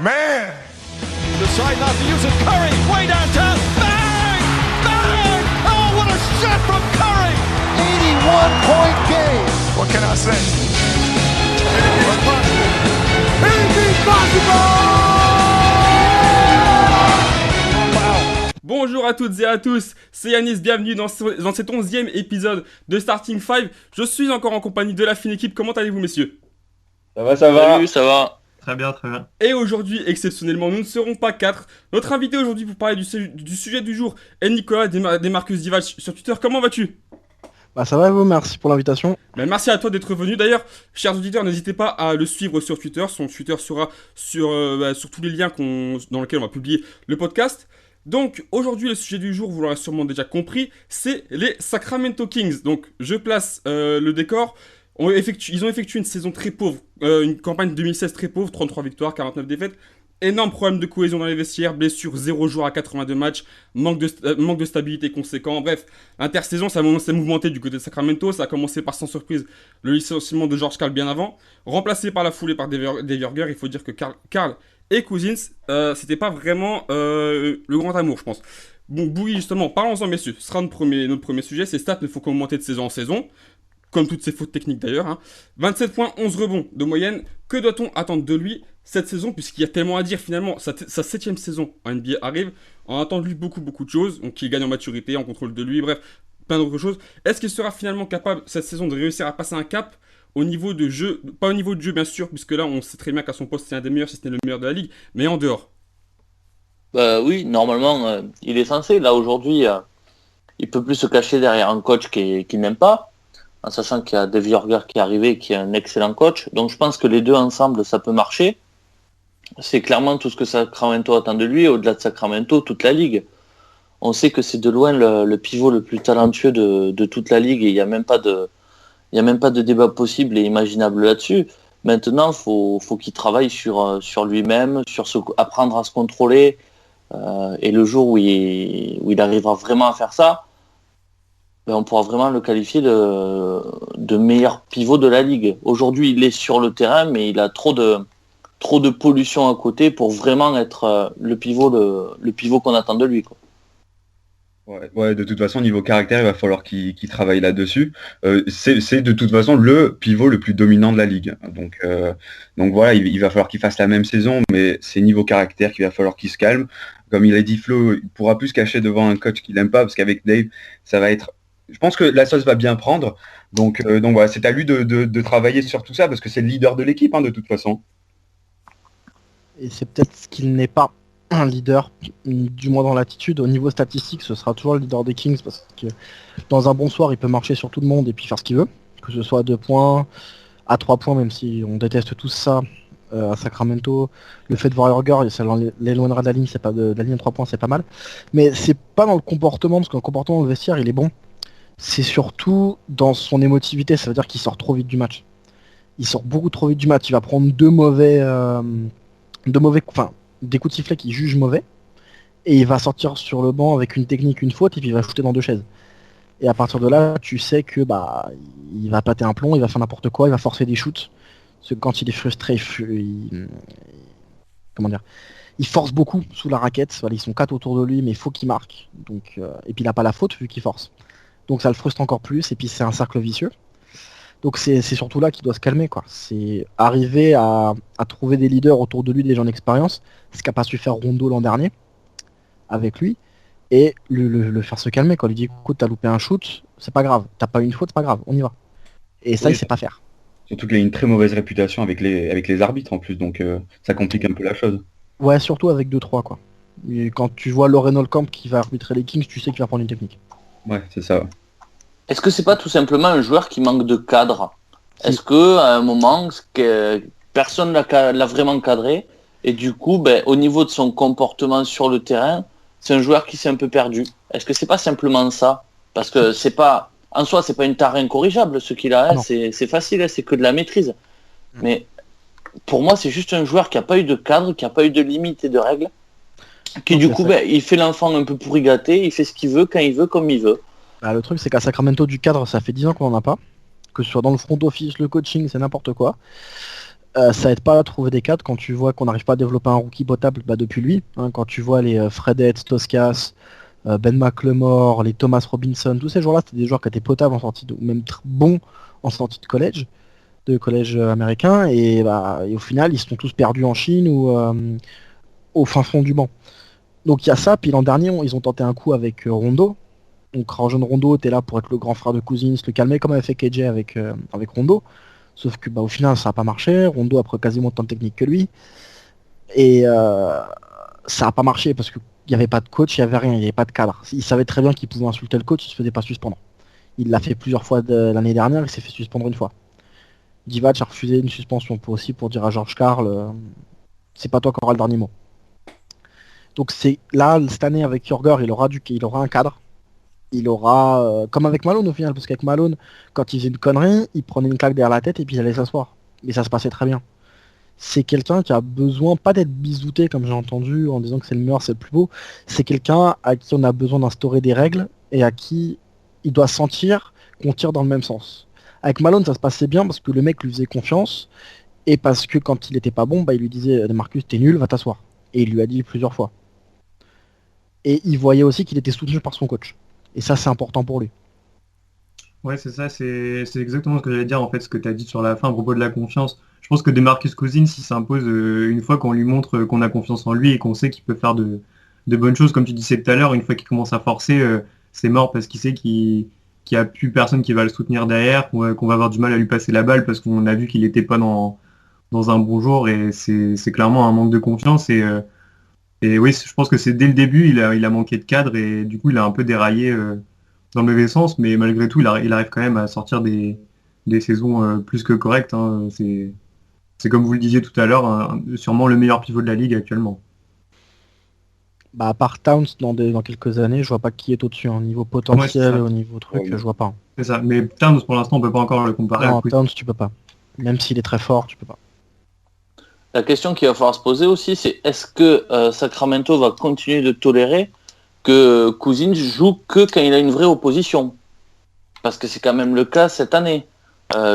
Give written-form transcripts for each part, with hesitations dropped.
Man! Decide not to use it. Curry, way downtown. Bang! Bang! Oh, what a shot from Curry! 81-point game. What can I say? Anything's possible. Bonjour à toutes et à tous, c'est Yanis, bienvenue dans cet 11e épisode de Starting 5. Je suis encore en compagnie de la fine équipe, comment allez-vous messieurs? Ça va. Salut, ça va. Très bien, très bien. Et aujourd'hui, exceptionnellement, nous ne serons pas 4. Notre invité aujourd'hui pour parler du sujet du jour est Nicolas Demarcus Divac sur Twitter. Comment vas-tu? Ça va vous, merci pour l'invitation. Merci à toi d'être venu. D'ailleurs, chers auditeurs, n'hésitez pas à le suivre sur Twitter. Son Twitter sera sur tous les liens dans lesquels on va publier le podcast. Donc, aujourd'hui, le sujet du jour, vous l'aurez sûrement déjà compris, c'est les Sacramento Kings. Donc, je place le décor. Ils ont effectué une saison très pauvre, une campagne 2016 très pauvre, 33 victoires, 49 défaites. Énorme problème de cohésion dans les vestiaires, blessure, 0 joueur à 82 matchs, manque de stabilité conséquent. Bref, l'intersaison, ça s'est mouvementé du côté de Sacramento. Ça a commencé par, sans surprise, le licenciement de George Karl bien avant. Remplacé par la foulée par Dave Joerger, il faut dire que Karl et Cousins, c'était pas vraiment le grand amour, je pense. Bon, Bouilly, justement, parlons-en, messieurs. Ce sera notre premier sujet. Ces stats ne font qu'augmenter de saison en saison. Comme toutes ses fautes techniques d'ailleurs. 27 points, 11 rebonds de moyenne. Que doit-on attendre de lui cette saison? Puisqu'il y a tellement à dire finalement. Sa 7ème saison en NBA arrive. On attend de lui beaucoup de choses. Donc il gagne en maturité, en contrôle de lui, bref, plein d'autres choses. Est-ce qu'il sera finalement capable cette saison de réussir à passer un cap au niveau de jeu? Pas au niveau de jeu bien sûr, puisque là on sait très bien qu'à son poste c'est un des meilleurs, si ce n'est le meilleur de la ligue. Mais en dehors. Oui, normalement, il est censé. Là aujourd'hui, il peut plus se cacher derrière un coach qu'il n'aime pas. En sachant qu'il y a Dave Joerger qui est arrivé, qui est un excellent coach. Donc je pense que les deux ensemble, ça peut marcher. C'est clairement tout ce que Sacramento attend de lui, au-delà de Sacramento, toute la ligue. On sait que c'est de loin le pivot le plus talentueux de toute la ligue et il n'y a même pas de débat possible et imaginable là-dessus. Maintenant, faut qu'il travaille sur lui-même, apprendre à se contrôler. Et le jour où il arrivera vraiment à faire ça, on pourra vraiment le qualifier de meilleur pivot de la ligue. Aujourd'hui, il est sur le terrain, mais il a trop de pollution à côté pour vraiment être le pivot qu'on attend de lui, quoi. Ouais, de toute façon, niveau caractère, il va falloir qu'il travaille là-dessus. C'est de toute façon le pivot le plus dominant de la ligue. Donc voilà, il va falloir qu'il fasse la même saison, mais c'est niveau caractère qu'il va falloir qu'il se calme. Comme il a dit Flo, il pourra plus se cacher devant un coach qu'il n'aime pas, parce qu'avec Dave, ça va être... Je pense que la sauce va bien prendre, donc voilà, c'est à lui de travailler sur tout ça, parce que c'est le leader de l'équipe, de toute façon. Et c'est peut-être ce qu'il n'est pas un leader, du moins dans l'attitude. Au niveau statistique, ce sera toujours le leader des Kings, parce que dans un bon soir, il peut marcher sur tout le monde et puis faire ce qu'il veut, que ce soit à 2 points, à 3 points, même si on déteste tous ça à Sacramento. Le fait de voir Joerger, ça l'éloignera de la ligne, c'est pas de la ligne à 3 points, c'est pas mal. Mais c'est pas dans le comportement, parce que le comportement dans le vestiaire, il est bon. C'est surtout dans son émotivité, ça veut dire qu'il sort trop vite du match. Il sort beaucoup trop vite du match, il va prendre des coups de sifflet qu'il juge mauvais, et il va sortir sur le banc avec une technique, une faute, et puis il va shooter dans 2 chaises. Et à partir de là, tu sais que il va pâter un plomb, il va faire n'importe quoi, il va forcer des shoots. Parce que quand il est frustré, il force beaucoup sous la raquette. Voilà, ils sont 4 autour de lui, mais il faut qu'il marque. Donc, et puis il n'a pas la faute vu qu'il force. Donc ça le frustre encore plus, et puis c'est un cercle vicieux. Donc c'est surtout là qu'il doit se calmer, quoi. C'est arriver à trouver des leaders autour de lui, des gens d'expérience, ce qu'a pas su faire Rondo l'an dernier avec lui, et le faire se calmer, quoi. Lui dire écoute, t'as loupé un shoot, c'est pas grave, t'as pas une faute, c'est pas grave, on y va. Et ça, oui, il sait pas faire. Surtout qu'il a une très mauvaise réputation avec les arbitres en plus, donc ça complique un peu la chose. Ouais, surtout avec 2-3, quoi. Et quand tu vois Lauren Holcamp qui va arbitrer les Kings, tu sais qu'il va prendre une technique. Ouais, c'est ça. Est-ce que c'est pas tout simplement un joueur qui manque de cadre? Est-ce que à un moment, personne l'a vraiment cadré, et du coup, au niveau de son comportement sur le terrain, c'est un joueur qui s'est un peu perdu? Est-ce que c'est pas simplement ça? Parce que c'est pas, en soi, c'est pas une tare incorrigeable ce qu'il a, c'est facile, c'est que de la maîtrise. Mais pour moi, c'est juste un joueur qui a pas eu de cadre, qui a pas eu de limite et de règles, qui du coup, il fait l'enfant un peu pourri gâté, il fait ce qu'il veut, quand il veut, comme il veut. Le truc, c'est qu'à Sacramento, du cadre, ça fait 10 ans qu'on en a pas. Que ce soit dans le front office, le coaching, c'est n'importe quoi. Ça aide pas à trouver des cadres quand tu vois qu'on n'arrive pas à développer un rookie potable depuis lui. Hein, quand tu vois les Fred Ed, Toscas, Ben McLemore, les Thomas Robinson, tous ces joueurs-là, c'était des joueurs qui étaient potables en sortie ou même bons en sortie de collège américain, et au final, ils se sont tous perdus en Chine ou au fin fond du banc. Donc il y a ça, puis l'an dernier, ils ont tenté un coup avec Rondo. Donc Rajon Rondo était là pour être le grand frère de Cousins, le calmer comme avait fait KJ avec Rondo. Sauf que au final ça n'a pas marché, Rondo a pris quasiment autant de technique que lui. Et ça n'a pas marché parce qu'il n'y avait pas de coach, il n'y avait rien, il n'y avait pas de cadre. Il savait très bien qu'il pouvait insulter le coach, il ne se faisait pas suspendre. Il l'a fait plusieurs fois l'année dernière, il s'est fait suspendre une fois. Divac a refusé une suspension pour dire à George Karl, c'est pas toi qui auras le dernier mot. Donc c'est là, cette année avec Jurger, il aura un cadre. Il aura, comme avec Malone au final, parce qu'avec Malone, quand il faisait une connerie, il prenait une claque derrière la tête et puis il allait s'asseoir. Et ça se passait très bien. C'est quelqu'un qui a besoin, pas d'être bisouté comme j'ai entendu en disant que c'est le meilleur, c'est le plus beau. C'est quelqu'un à qui on a besoin d'instaurer des règles et à qui il doit sentir qu'on tire dans le même sens. Avec Malone, ça se passait bien parce que le mec lui faisait confiance et parce que quand il était pas bon, il lui disait Marcus, t'es nul, va t'asseoir. Et il lui a dit plusieurs fois. Et il voyait aussi qu'il était soutenu par son coach. Et ça, c'est important pour lui. Ouais, c'est ça, c'est exactement ce que j'allais dire, en fait, ce que tu as dit sur la fin à propos de la confiance. Je pense que DeMarcus Cousins, il s'impose une fois qu'on lui montre qu'on a confiance en lui et qu'on sait qu'il peut faire de bonnes choses. Comme tu disais tout à l'heure, une fois qu'il commence à forcer, c'est mort parce qu'il sait qu'il n'y a plus personne qui va le soutenir derrière, qu'on va avoir du mal à lui passer la balle parce qu'on a vu qu'il n'était pas dans un bon jour et c'est clairement un manque de confiance. Et oui, je pense que c'est dès le début, il a manqué de cadre et du coup, il a un peu déraillé dans le mauvais sens, mais malgré tout, il arrive quand même à sortir des saisons plus que correctes. Hein. C'est comme vous le disiez tout à l'heure, sûrement le meilleur pivot de la ligue actuellement. À part Towns, dans quelques années, je vois pas qui est au-dessus. Au niveau potentiel, Ouais, au niveau truc, je vois pas. c'est ça. Mais Towns, pour l'instant, on peut pas encore le comparer Non, à Quick. Towns, tu peux pas. Même s'il est très fort, tu peux pas. La question qu'il va falloir se poser aussi, c'est est-ce que Sacramento va continuer de tolérer que Cousins joue que quand il a une vraie opposition? Parce que c'est quand même le cas cette année.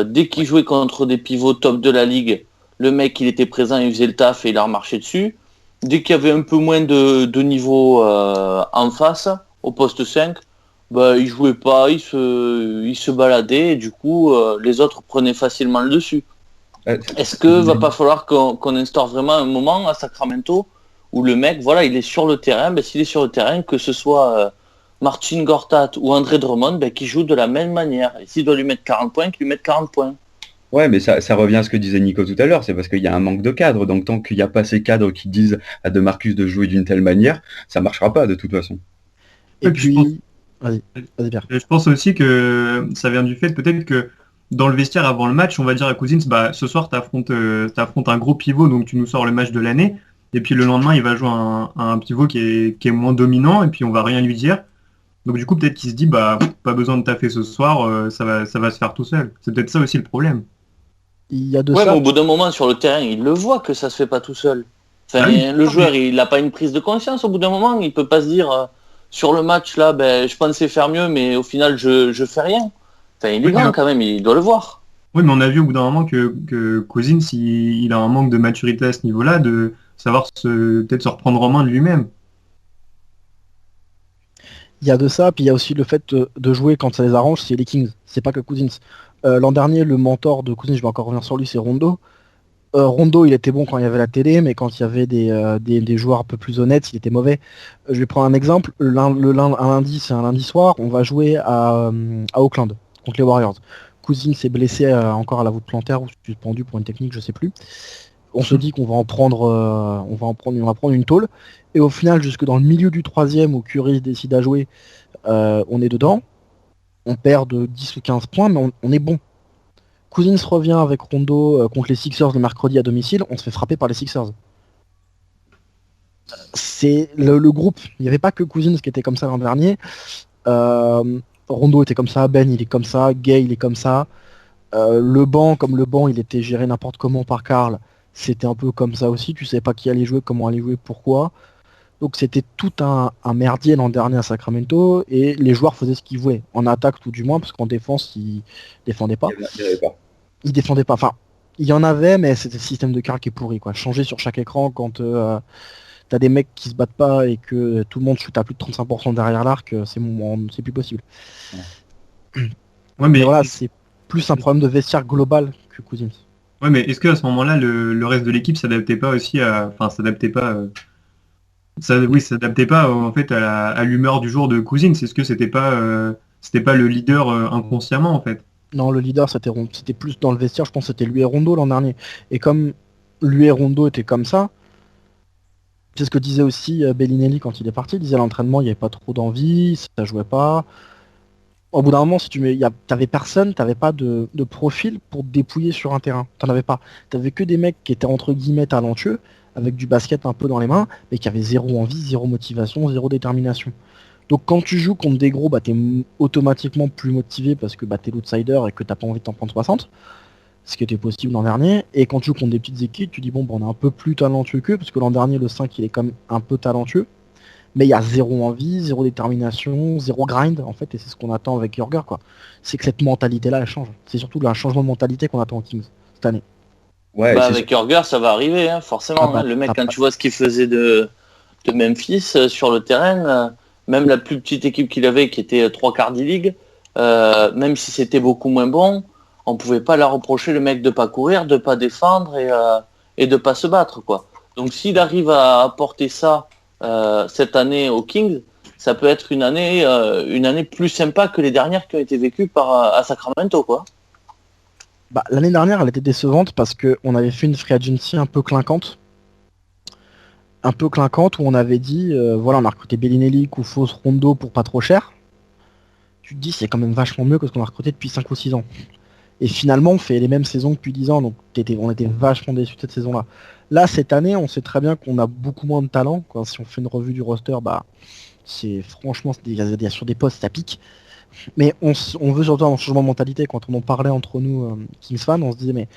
Dès qu'il jouait contre des pivots top de la ligue, le mec il était présent, il faisait le taf et il a remarché dessus. Dès qu'il y avait un peu moins de niveau en face, au poste 5, il jouait pas, il se baladait et du coup les autres prenaient facilement le dessus. Est-ce que va pas falloir qu'on instaure vraiment un moment à Sacramento où le mec, il est sur le terrain, s'il est sur le terrain, que ce soit Marcin Gortat ou André Drummond, qui joue de la même manière. Et s'il doit lui mettre 40 points, qu'il lui mette 40 points. Ouais, mais ça revient à ce que disait Nico tout à l'heure, c'est parce qu'il y a un manque de cadre. Donc tant qu'il n'y a pas ces cadres qui disent à DeMarcus de jouer d'une telle manière, ça marchera pas de toute façon. Et puis, vas-y Pierre. Je pense aussi que ça vient du fait peut-être que dans le vestiaire avant le match, on va dire à Cousins, ce soir t'affrontes un gros pivot, donc tu nous sors le match de l'année. Et puis le lendemain, il va jouer un pivot qui est moins dominant, et puis on va rien lui dire. Donc du coup, peut-être qu'il se dit, pas besoin de taffer ce soir, ça va se faire tout seul. C'est peut-être ça aussi le problème. Il y a de mais ça. au bout d'un moment, sur le terrain, il le voit que ça se fait pas tout seul. Oui. Le joueur, il n'a pas une prise de conscience au bout d'un moment. Il peut pas se dire, sur le match, là, je pensais faire mieux, mais au final, je fais rien. Il est grand quand même, il doit le voir. Oui, mais on a vu au bout d'un moment que Cousins, il a un manque de maturité à ce niveau-là, de savoir peut-être se reprendre en main de lui-même. Il y a de ça, puis il y a aussi le fait de jouer quand ça les arrange, c'est les Kings, c'est pas que Cousins. L'an dernier, le mentor de Cousins, je vais encore revenir sur lui, c'est Rondo. Rondo, il était bon quand il y avait la télé, mais quand il y avait des joueurs un peu plus honnêtes, il était mauvais. Je vais prendre un exemple. Un lundi, c'est un lundi soir, on va jouer à Oakland contre les Warriors. Cousins s'est blessé encore à la voûte plantaire ou suspendu pour une technique, je sais plus. On se dit qu'on va en prendre, on va prendre une tôle. Et au final, jusque dans le milieu du troisième, où Curry décide à jouer, on est dedans. On perd de 10 ou 15 points, mais on est bon. Cousins revient avec Rondo contre les Sixers le mercredi à domicile, on se fait frapper par les Sixers. C'est le groupe, il n'y avait pas que Cousins qui était comme ça l'an dernier. Rondo était comme ça, Ben il est comme ça, Gay il est comme ça. Le banc, il était géré n'importe comment par Karl, c'était un peu comme ça aussi, tu savais pas qui allait jouer, comment allait jouer, pourquoi. Donc c'était tout un merdier l'an dernier à Sacramento, et les joueurs faisaient ce qu'ils voulaient, en attaque tout du moins, parce qu'en défense ils défendaient pas. Il y avait pas. Ils défendaient pas, enfin, Il y en avait, mais c'était le système de cartes qui est pourri, quoi. Changer sur chaque écran quand t'as des mecs qui se battent pas et que tout le monde shoot à plus de 35% derrière l'arc, c'est plus possible. Ouais, Mais voilà, c'est plus un problème de vestiaire global que Cousins. ouais, mais est-ce qu'à ce moment-là, le reste de l'équipe s'adaptait pas aussi à... Enfin, s'adaptait pas... oui, s'adaptait pas en fait à l'humeur du jour de Cousins. Est-ce que c'était pas le leader inconsciemment en fait? Non, le leader, c'était plus dans le vestiaire, je pense que c'était lui et Rondo l'an dernier. Et comme lui et Rondo étaient comme ça, c'est ce que disait aussi Bellinelli quand il est parti. Il disait à l'entraînement, il n'y avait pas trop d'envie, ça jouait pas. Au bout d'un moment, si t'avais personne, t'avais pas de profil pour te dépouiller sur un terrain. T'en avais pas. T'avais que des mecs qui étaient entre guillemets talentueux, avec du basket un peu dans les mains, mais qui avaient zéro envie, zéro motivation, zéro détermination. Donc quand tu joues contre des gros, bah t'es automatiquement plus motivé parce que bah, t'es l'outsider et que t'as pas envie de t'en prendre 60, ce qui était possible l'an dernier. Et quand tu joues contre des petites équipes, tu dis bon, bah, on est un peu plus talentueux qu'eux, parce que l'an dernier le 5 il est quand même un peu talentueux. Mais il y a zéro envie, zéro détermination, zéro grind en fait, et c'est ce qu'on attend avec Jurger quoi. C'est que cette mentalité-là elle change. C'est surtout un changement de mentalité qu'on attend aux Kings cette année. Ouais, Bah, c'est avec Jurger, ça va arriver, hein, forcément. Ah bah, Le mec, ah quand bah. tu vois ce qu'il faisait de Memphis sur le terrain, même la plus petite équipe qu'il avait, qui était 3/4 d'E-League, même si c'était beaucoup moins bon, on pouvait pas leur reprocher le mec de pas courir, de pas défendre et de pas se battre, quoi. Donc s'il arrive à apporter ça cette année aux Kings, ça peut être une année plus sympa que les dernières qui ont été vécues à Sacramento, quoi. Bah, l'année dernière elle était décevante parce qu'on avait fait une free agency un peu clinquante. Un peu clinquante où on avait dit voilà on a recruté Bellinelli, Koufos, Rondo pour pas trop cher. Tu te dis c'est quand même vachement mieux que ce qu'on a recruté depuis 5 ou 6 ans. Et finalement, on fait les mêmes saisons depuis 10 ans, donc on était vachement déçus de cette saison-là. Là, cette année, on sait très bien qu'on a beaucoup moins de talent. Quoi. Si on fait une revue du roster, bah, c'est franchement, sur des postes, ça pique. Mais on veut surtout un changement de mentalité. Quand on en parlait entre nous, Kings fans, on se disait, mais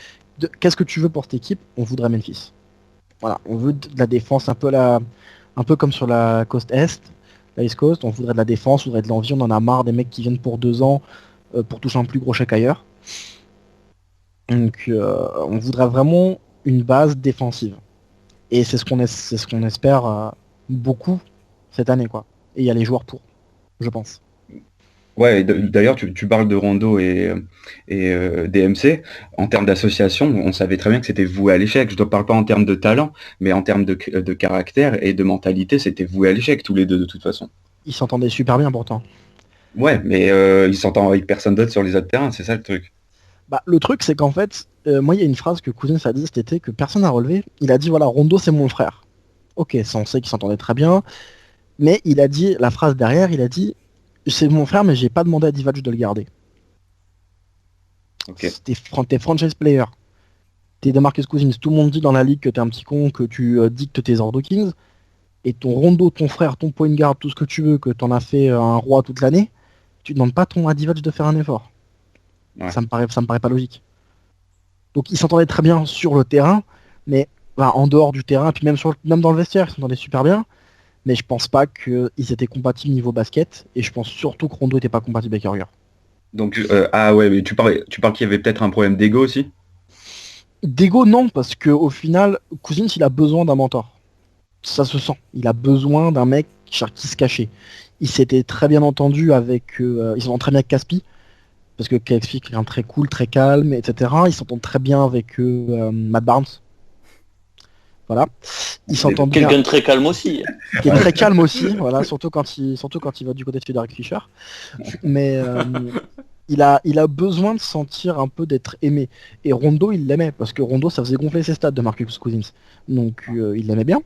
qu'est-ce que tu veux pour cette équipe? On voudrait Memphis. Voilà, on veut de la défense un peu comme sur la côte Est, la East Coast. On voudrait de la défense, on voudrait de l'envie. On en a marre des mecs qui viennent pour 2 ans pour toucher un plus gros chèque ailleurs. Donc on voudrait vraiment une base défensive. Et c'est ce qu'on espère beaucoup cette année quoi. Et il y a les joueurs pour, je pense. Ouais, d'ailleurs, tu parles de Rondo et DMC. En termes d'association, on savait très bien que c'était voué à l'échec. Je ne parle pas en termes de talent, mais en termes de caractère et de mentalité, c'était voué à l'échec, tous les deux, de toute façon. Ils s'entendaient super bien pourtant. Ouais, mais ils s'entendent avec personne d'autre sur les autres terrains, c'est ça le truc. Bah, le truc c'est qu'en fait, moi il y a une phrase que Cousins a dit cet été que personne n'a relevé. Il a dit voilà, Rondo c'est mon frère. Ok, ça on sait qu'ils s'entendaient très bien. Mais il a dit, la phrase derrière, il a dit c'est mon frère mais j'ai pas demandé à Divac de le garder. Ok. T'es franchise player. T'es DeMarcus Cousins. Tout le monde dit dans la ligue que t'es un petit con, que tu dictes tes ordres aux Kings. Et ton Rondo, ton frère, ton point guard, tout ce que tu veux, que t'en as fait un roi toute l'année, tu demandes pas à Divac de faire un effort. Ouais. Ça me paraît pas logique. Donc ils s'entendaient très bien sur le terrain, mais en dehors du terrain, puis même dans le vestiaire, ils s'entendaient super bien. Mais je pense pas qu'ils étaient compatibles niveau basket, et je pense surtout que Rondo était pas compatible avec Jurger. Donc, ah ouais, mais tu parles qu'il y avait peut-être un problème d'ego aussi? D'ego non, parce que au final, Cousins il a besoin d'un mentor. Ça se sent. Il a besoin d'un mec qui se cachait. Il s'était très bien entendu avec, ils s'entendent très bien avec Caspi, parce que Caspi est quelqu'un de très cool, très calme, etc. Ils s'entendent très bien avec Matt Barnes. Voilà. Ils s'entendent bien. Quelqu'un de très calme aussi. Qui est très calme aussi, voilà, surtout quand il va du côté de Frédéric Fischer. Mais il a besoin de sentir un peu d'être aimé. Et Rondo, il l'aimait, parce que Rondo, ça faisait gonfler ses stats de Marcus Cousins. Donc il l'aimait bien.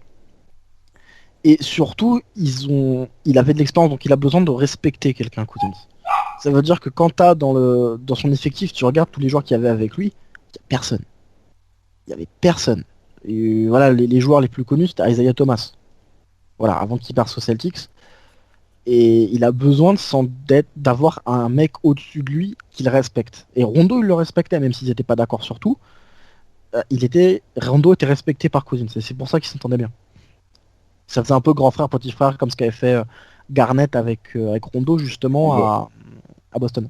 Et surtout, il avait de l'expérience, donc il a besoin de respecter quelqu'un, Cousins. Ça veut dire que quand t'as dans son effectif, tu regardes tous les joueurs qu'il y avait avec lui, il n'y a personne. Il n'y avait personne. Et voilà, les joueurs les plus connus, c'était Isaiah Thomas. Voilà, avant qu'il parte aux Celtics. Et il a besoin d'avoir un mec au-dessus de lui qu'il respecte. Et Rondo, il le respectait, même s'ils n'étaient pas d'accord sur tout. Rondo était respecté par Cousins. Et c'est pour ça qu'ils s'entendaient bien. Ça faisait un peu grand frère, petit frère, comme ce qu'avait fait Garnett avec Rondo, justement, à Boston.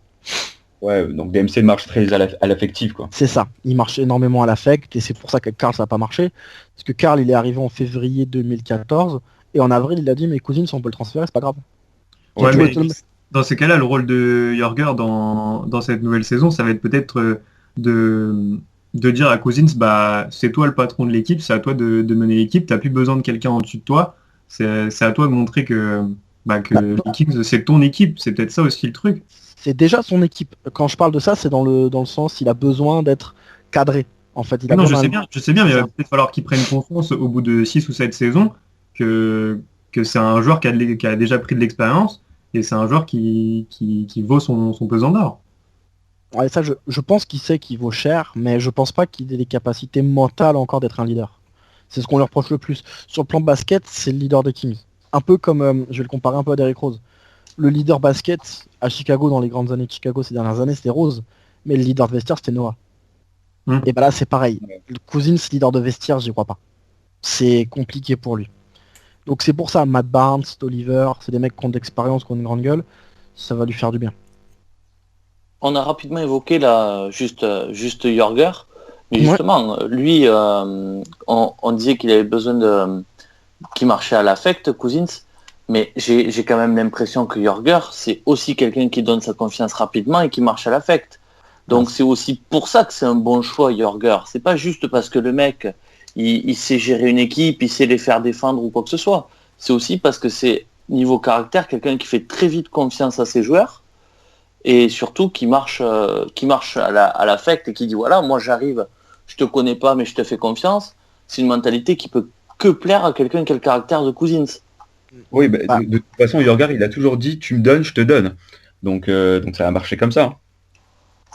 Ouais, donc DMC marche très à l'affectif, quoi. C'est ça, il marche énormément à l'affect, et c'est pour ça que Karl ça n'a pas marché. Parce que Karl il est arrivé en février 2014, et en avril il a dit mais Cousins on peut le transférer, c'est pas grave. Ouais, Surtout mais avec le- dans ces cas-là, le rôle de Jörger dans cette nouvelle saison, ça va être peut-être de dire à Cousins, bah, c'est toi le patron de l'équipe, c'est à toi de mener l'équipe, t'as plus besoin de quelqu'un en dessus de toi, c'est à toi de montrer que Bah, les Kings, c'est ton équipe, c'est peut-être ça aussi le truc. c'est déjà son équipe. Quand je parle de ça, c'est dans le sens il a besoin d'être cadré. En fait, il a Non, besoin je sais bien, mais il C'est va ça. peut-être falloir qu'il prenne confiance au bout de 6 ou 7 saisons que c'est un joueur qui a déjà pris de l'expérience et c'est un joueur qui vaut son pesant d'or. Ouais, ça, je pense qu'il sait qu'il vaut cher, mais je pense pas qu'il ait les capacités mentales encore d'être un leader. C'est ce qu'on lui reproche le plus. Sur le plan basket, c'est le leader des Kings. Un peu comme, je vais le comparer un peu à Derrick Rose. Le leader basket à Chicago, dans les grandes années de Chicago ces dernières années, c'était Rose. Mais le leader de vestiaire, c'était Noah. Hmm. Et bah là, c'est pareil. Le Cousins, leader de vestiaire, j'y crois pas. C'est compliqué pour lui. Donc c'est pour ça, Matt Barnes, Oliver, c'est des mecs qui ont de l'expérience, qui ont une grande gueule. Ça va lui faire du bien. On a rapidement évoqué là juste Jörger, mais Ouais. justement, lui, on disait qu'il avait besoin qu'il marchait à l'affect, Cousins, mais j'ai quand même l'impression que Jörger, c'est aussi quelqu'un qui donne sa confiance rapidement et qui marche à l'affect. Donc c'est aussi pour ça que c'est un bon choix, Jörger. C'est pas juste parce que le mec, il sait gérer une équipe, il sait les faire défendre ou quoi que ce soit. C'est aussi parce que c'est, niveau caractère, quelqu'un qui fait très vite confiance à ses joueurs et surtout qui marche à l'affect et qui dit voilà, moi j'arrive, je te connais pas mais je te fais confiance. C'est une mentalité qui peut que plaire à quelqu'un qui a le caractère de Cousins. Oui, bah, Bah, de toute façon, Jörger, il a toujours dit tu me donnes, je te donne. Donc ça a marché comme ça.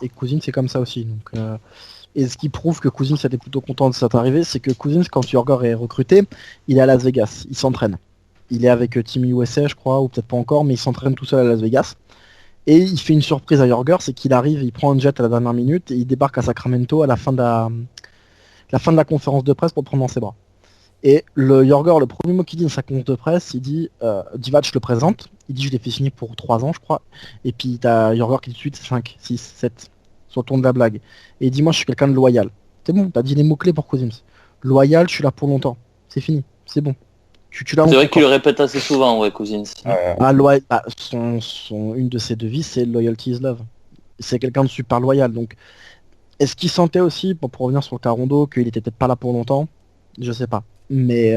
et Cousins, c'est comme ça aussi. Donc, et ce qui prouve que Cousins était plutôt content de cette arrivée, c'est que Cousins, quand Jörger est recruté, il est à Las Vegas, il s'entraîne. Il est avec Team USA, je crois, ou peut-être pas encore, mais il s'entraîne tout seul à Las Vegas. Et il fait une surprise à Jörger, c'est qu'il arrive, il prend un jet à la dernière minute et il débarque à Sacramento à la fin de la conférence de presse pour le prendre dans ses bras. Et le Jörger, le premier mot qu'il dit dans sa conférence de presse, il dit Divac, je le présente. Il dit je l'ai fait signer pour 3 ans, je crois. Et puis t'as Jörger qui dit tout de suite 5, 6, 7, sur le ton de la blague. Et il dit moi je suis quelqu'un de loyal. C'est bon, t'as dit les mots-clés pour Cousins. Loyal, je suis là pour longtemps. C'est fini, c'est bon. Tu l'as C'est montré, vrai qu'il quoi. le répète assez souvent, ouais, Cousins. Ah, une de ses devises, c'est loyalty is love. C'est quelqu'un de super loyal. Donc, est-ce qu'il sentait aussi, pour revenir sur le cas Rondo, qu'il était peut-être pas là pour longtemps? Je sais pas. Mais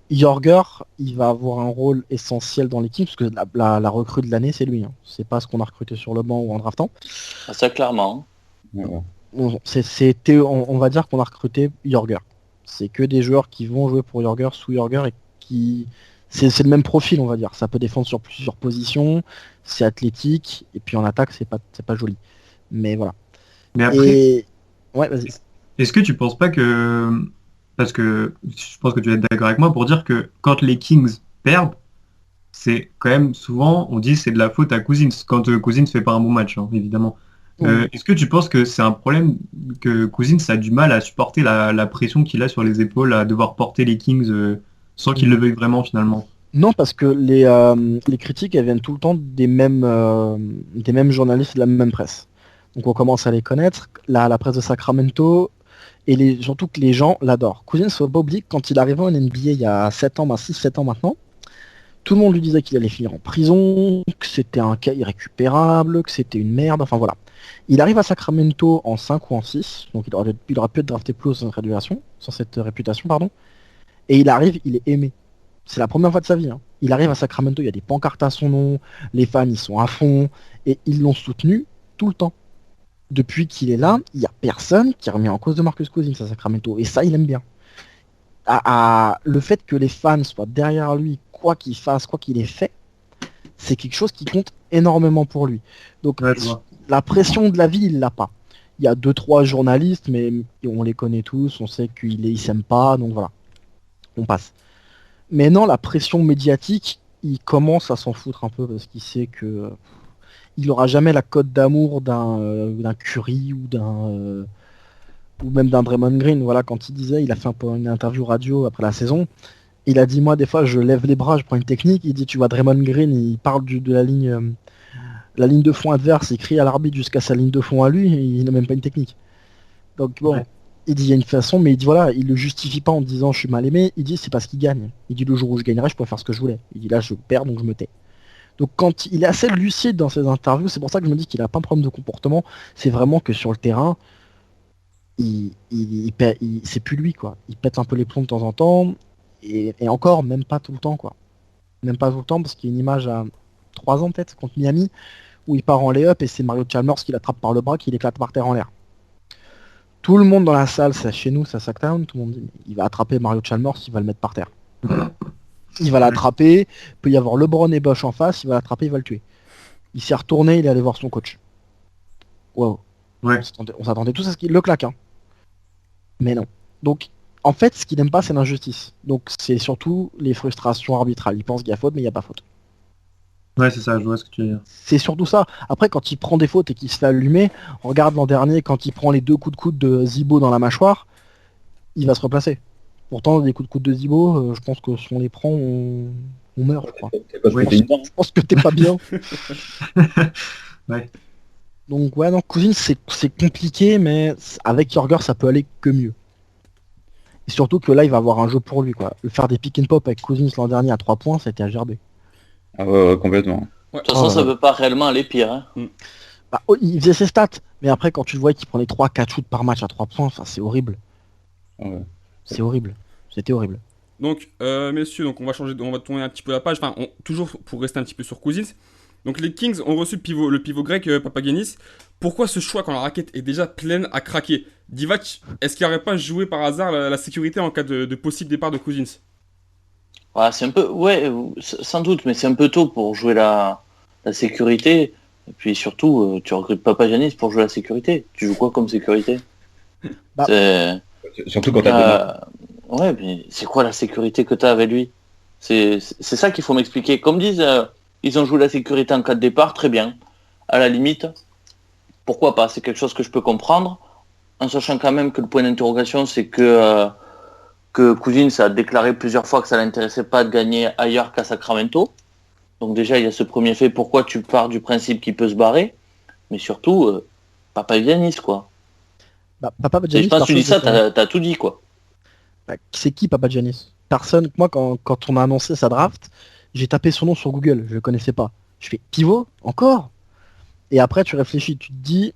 Jörger, il va avoir un rôle essentiel dans l'équipe, parce que la recrue de l'année, c'est lui. Hein. C'est pas ce qu'on a recruté sur le banc ou en draftant. Ah, ça, clairement. Ouais. On va dire qu'on a recruté Jörger. C'est que des joueurs qui vont jouer pour Jörger, sous Jörger, et qui... C'est le même profil, on va dire. Ça peut défendre sur plusieurs positions, c'est athlétique, et puis en attaque, c'est pas joli. Mais voilà. Mais après, Et... Ouais, vas-y. est-ce que tu penses pas que... Parce que je pense que tu vas être d'accord avec moi pour dire que quand les Kings perdent, c'est quand même souvent, on dit c'est de la faute à Cousins, quand Cousins fait pas un bon match, hein, évidemment. Est-ce que tu penses que c'est un problème que Cousins a du mal à supporter la pression qu'il a sur les épaules, à devoir porter les Kings sans qu'il le veuille vraiment finalement? Non, parce que les critiques, elles viennent tout le temps des mêmes journalistes de la même presse. Donc on commence à les connaître. La presse de Sacramento, et surtout que les gens l'adorent. Cousins, faut pas oublier que quand il arrivait en NBA il y a 7 ans, 6-7 ans maintenant, tout le monde lui disait qu'il allait finir en prison, que c'était un cas irrécupérable, que c'était une merde, enfin voilà. Il arrive à Sacramento en 5 ou en 6, donc il aurait pu être drafté plus sans cette réputation, pardon. Et il arrive, il est aimé. C'est la première fois de sa vie. Hein. Il arrive à Sacramento, il y a des pancartes à son nom, les fans ils sont à fond, et ils l'ont soutenu tout le temps. Depuis qu'il est là, il n'y a personne qui a remis en cause de Marcus Cousins à Sacramento, et ça il aime bien. Le fait que les fans soient derrière lui, quoi qu'il fasse, quoi qu'il ait fait, c'est quelque chose qui compte énormément pour lui. Donc Ouais, je vois. la pression de la vie, il l'a pas. Il y a 2-3 journalistes, mais on les connaît tous, on sait qu'il s'aime pas, donc voilà. On passe. Mais non, la pression médiatique, il commence à s'en foutre un peu parce qu'il sait que il aura jamais la cote d'amour d'un Curry ou même d'un Draymond Green. Voilà, quand il disait, il a fait une interview radio après la saison. Il a dit moi des fois je lève les bras, je prends une technique. Il dit tu vois Draymond Green, il parle de la ligne La ligne de fond adverse, il crie à l'arbitre jusqu'à sa ligne de fond à lui, il n'a même pas une technique. Donc bon, Ouais. il dit il y a une façon, mais il dit voilà, il le justifie pas en disant je suis mal aimé, il dit c'est parce qu'il gagne. Il dit le jour où je gagnerai, je pourrais faire ce que je voulais. Il dit là je perds donc je me tais. Donc quand il est assez lucide dans ses interviews, c'est pour ça que je me dis qu'il a pas un problème de comportement, c'est vraiment que sur le terrain, c'est plus lui quoi. Il pète un peu les plombs de temps en temps, et encore, même pas tout le temps quoi. Même pas tout le temps parce qu'il y a une image à 3 ans peut-être contre Miami où il part en lay-up et c'est Mario Chalmers qui l'attrape par le bras, qui l'éclate par terre en l'air. Tout le monde dans la salle, ça chez nous, ça Sacktown, tout le monde dit il va attraper Mario Chalmers, il va le mettre par terre. Il va l'attraper, peut y avoir LeBron et Bosch en face, il va l'attraper, il va le tuer. Il s'est retourné, il est allé voir son coach. Wow. Ouais. On s'attendait tous à ce qu'il le claque. Hein. Mais non. Donc, en fait, ce qu'il n'aime pas, c'est l'injustice. Donc, c'est surtout les frustrations arbitrales. Il pense qu'il y a faute, mais il n'y a pas faute. Ouais, c'est ça, je vois ce que tu veux dire. C'est surtout ça. Après, quand il prend des fautes et qu'il se fait allumer, on regarde l'an dernier, quand il prend les 2 coups de coude de Zibo dans la mâchoire, il va se replacer. Pourtant, des coups de coude de Zibo, je pense que si on les prend, on meurt, je crois. T'es pas Oui. pété une dent. Je pense que t'es pas bien. Ouais. Donc ouais, non, Cousins, c'est compliqué, mais avec Jorger, ça peut aller que mieux. Et surtout que là, il va avoir un jeu pour lui, quoi. Le faire des pick and pop avec Cousins l'an dernier à 3 points, ça a été à gerber. Ah ouais, complètement. De toute façon, Oh, ça ouais. peut pas réellement aller pire. Hein. Bah, il faisait ses stats, mais après, quand tu le voyais qu'il prenait 3-4 shoots par match à 3 points, c'est horrible. Ouais. C'est horrible. C'était horrible. Donc, messieurs, donc on va tourner un petit peu la page, toujours pour rester un petit peu sur Cousins. Donc les Kings ont reçu le pivot grec Papagiannis. Pourquoi ce choix quand la raquette est déjà pleine à craquer? Divac, est-ce qu'il n'aurait pas joué par hasard la sécurité en cas de possible départ de Cousins? Ouais, c'est un peu, ouais, sans doute, mais c'est un peu tôt pour jouer la sécurité. Et puis surtout, tu recrutes Papagiannis pour jouer la sécurité. Tu joues quoi comme sécurité? Bah, C'est- Surtout quand t'as Ouais, mais c'est quoi la sécurité que t'as avec lui? C'est ça qu'il faut m'expliquer. Comme disent, ils ont joué la sécurité en cas de départ, très bien. À la limite, pourquoi pas? C'est quelque chose que je peux comprendre, en sachant quand même que le point d'interrogation, c'est que Cousins a déclaré plusieurs fois que ça l'intéressait pas de gagner ailleurs qu'à Sacramento. Donc déjà, il y a ce premier fait, pourquoi tu pars du principe qu'il peut se barrer? Mais surtout, Papagiannis, quoi. bah, Et Papagiannis, je pense que tu dis ça, t'as tout dit, quoi. Bah, c'est qui Papagiannis? Personne. Moi, quand on a annoncé sa draft, j'ai tapé son nom sur Google, je le connaissais pas. Je fais pivot encore. Et après, tu réfléchis, tu te dis,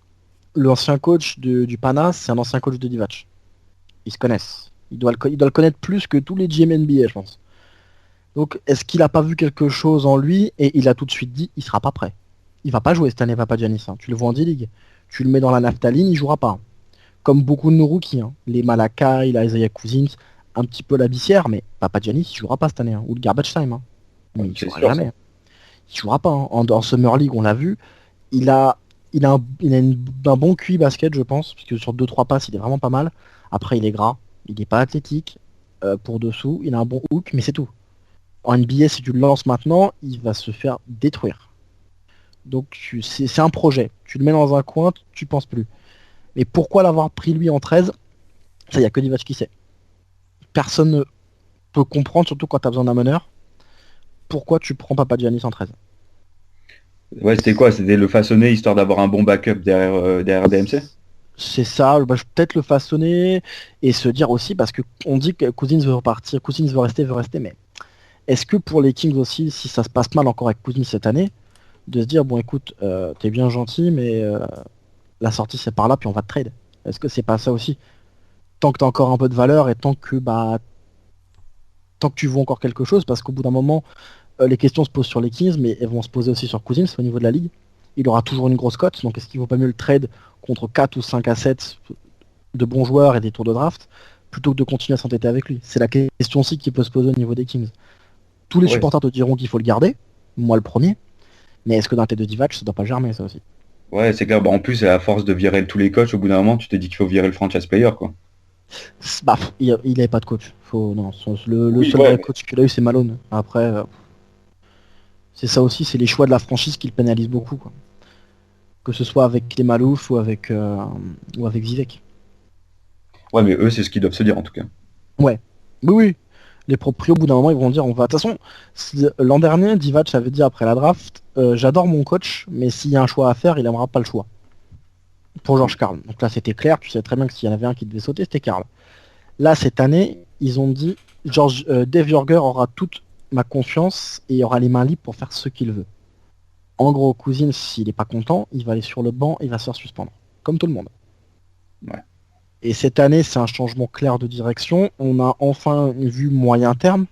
l'ancien coach du Panas, c'est un ancien coach de Divac. Ils se connaissent. Il doit le connaître plus que tous les GM NBA, je pense. Donc, est-ce qu'il a pas vu quelque chose en lui et il a tout de suite dit, il sera pas prêt. Il va pas jouer cette année, Papagiannis. Hein. Tu le vois en D-League. Tu le mets dans la naphtaline, il jouera pas. Comme beaucoup de nos rookies, hein. Les Malakai, la Isaiah Cousins, un petit peu la bissière, mais Papagiannis, il jouera pas cette année. Hein. Ou le garbage time. Hein. Mais il c'est jouera sûr, jamais. ça. Hein. Il jouera pas. Hein. En Summer League, on l'a vu. Il a un bon QI basket, je pense, parce que sur 2-3 passes, il est vraiment pas mal. Après, il est gras, il n'est pas athlétique. Pour dessous, il a un bon hook, mais c'est tout. En NBA, si tu le lances maintenant, il va se faire détruire. Donc, c'est un projet. Tu le mets dans un coin, tu penses plus. Mais pourquoi l'avoir pris lui en 13? Ça, il n'y a que Divac qui sait. Personne ne peut comprendre, surtout quand tu as besoin d'un meneur, pourquoi tu prends Papagiannis en 13. Ouais, c'était quoi? C'était le façonner histoire d'avoir un bon backup derrière DMC? C'est ça, bah, je peux peut-être le façonner et se dire aussi, parce que on dit que Cousins veut repartir, Cousins veut rester, mais est-ce que pour les Kings aussi, si ça se passe mal encore avec Cousins cette année, de se dire, bon écoute, t'es bien gentil, mais la sortie c'est par là, puis on va te trade. Est-ce que c'est pas ça aussi? Tant que t'as encore un peu de valeur et tant que tu vaux encore quelque chose, parce qu'au bout d'un moment, les questions se posent sur les Kings, mais elles vont se poser aussi sur Cousins au niveau de la ligue. Il aura toujours une grosse cote, donc est-ce qu'il vaut pas mieux le trade contre 4 ou 5 assets de bons joueurs et des tours de draft, plutôt que de continuer à s'entêter avec lui? C'est la question aussi qui peut se poser au niveau des Kings. Tous les Ouais. supporters te diront qu'il faut le garder, moi le premier, mais est-ce que dans la tête de Divac, ça doit pas germer ça aussi? Ouais, c'est clair. Bah, en plus, à force de virer tous les coachs, au bout d'un moment, tu te dis qu'il faut virer le franchise player, quoi. Bah, il avait pas de coach. Non, le Oui, seul ouais, vrai mais- coach qu'il a eu, c'est Malone. Après, c'est ça aussi, c'est les choix de la franchise qui le pénalisent beaucoup, quoi. Que ce soit avec les Malouf ou avec Vivek. Ouais, mais eux, c'est ce qu'ils doivent se dire, en tout cas. Ouais. Oui, oui. Les proprios, au bout d'un moment, ils vont dire, on va... De toute façon, l'an dernier, Divac avait dit après la draft, j'adore mon coach, mais s'il y a un choix à faire, il n'aimera pas le choix. Pour George Karl. Donc là, c'était clair, tu sais très bien que s'il y en avait un qui devait sauter, c'était Karl. Là, cette année, ils ont dit, Dave Jorger aura toute ma confiance et il aura les mains libres pour faire ce qu'il veut. En gros, Cousins, s'il n'est pas content, il va aller sur le banc et il va se faire suspendre. Comme tout le monde. Ouais. Et cette année, c'est un changement clair de direction. On a enfin vu moyen terme.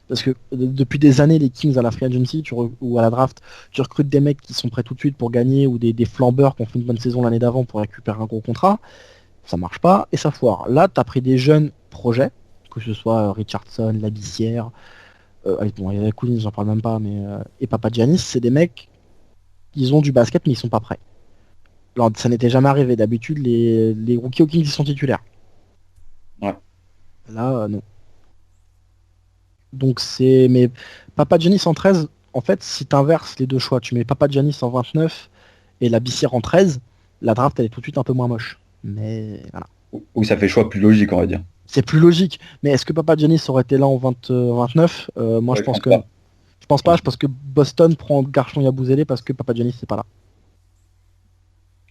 Parce que depuis des années, les Kings à la free agency ou à la draft, tu recrutes des mecs qui sont prêts tout de suite pour gagner ou des flambeurs qui ont fait une bonne saison l'année d'avant pour récupérer un gros contrat. Ça marche pas et ça foire. Là, tu as pris des jeunes projets, que ce soit Richardson, Labissière, bon, il y a Cousins, j'en parle même pas, mais et Papagiannis, c'est des mecs, ils ont du basket mais ils sont pas prêts. Alors, ça n'était jamais arrivé. D'habitude, les rookies aux Kings, ils sont titulaires. Ouais. Là, non. Donc c'est... Mais Papagiannis en 13, en fait, si tu inverses les deux choix, tu mets Papagiannis en 29 et Labissière en 13, la draft, elle est tout de suite un peu moins moche. Mais voilà. Ou ça fait choix plus logique, on va dire. C'est plus logique. Mais est-ce que Papagiannis aurait été là en 29 moi, Ouais, je pense que... pas. Je pense pas, je pense que Boston prend Garchon Yabusele parce que Papagiannis c'est pas là.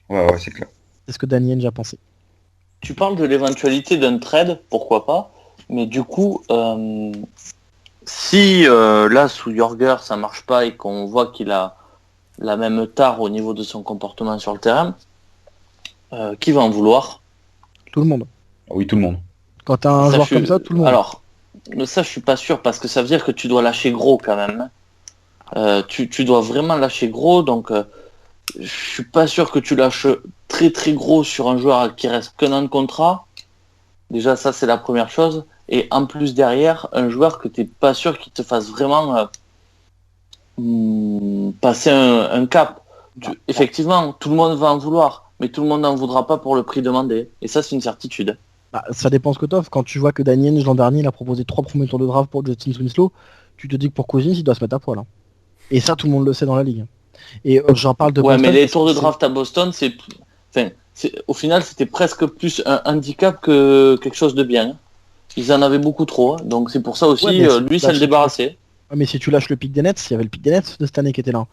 Ouais, c'est clair. C'est ce que Danny Ainge a pensé. Tu parles de l'éventualité d'un trade, pourquoi pas, mais du coup, si là sous Jorger ça marche pas et qu'on voit qu'il a la même tare au niveau de son comportement sur le terrain, qui va en vouloir? Tout le monde. Ah oui, tout le monde. Quand t'as un joueur comme ça, tout le monde. Alors, ça je suis pas sûr parce que ça veut dire que tu dois lâcher gros quand même. Tu dois vraiment lâcher gros, donc je suis pas sûr que tu lâches très très gros sur un joueur qui reste qu'un an de contrat. Déjà ça c'est la première chose. Et en plus derrière, un joueur que t'es pas sûr qu'il te fasse vraiment passer un cap. Effectivement, tout le monde va en vouloir, mais tout le monde n'en voudra pas pour le prix demandé. Et ça c'est une certitude. Bah, ça dépend ce que t'offres. Quand tu vois que Danny Ainge l'an dernier il a proposé 3 premiers tours de draft pour Justin Winslow, tu te dis que pour Cousins il doit se mettre à poil. Hein. Et ça tout le monde le sait dans la ligue. Et j'en parle de Ouais, Boston, mais les tours de draft à Boston, au final c'était presque plus un handicap que quelque chose de bien. Ils en avaient beaucoup trop, hein. Donc c'est pour ça aussi, Ouais, lui ça le débarrassait. Ouais, mais si tu lâches le pic des Nets, il y avait le pic des Nets de cette année qui était là.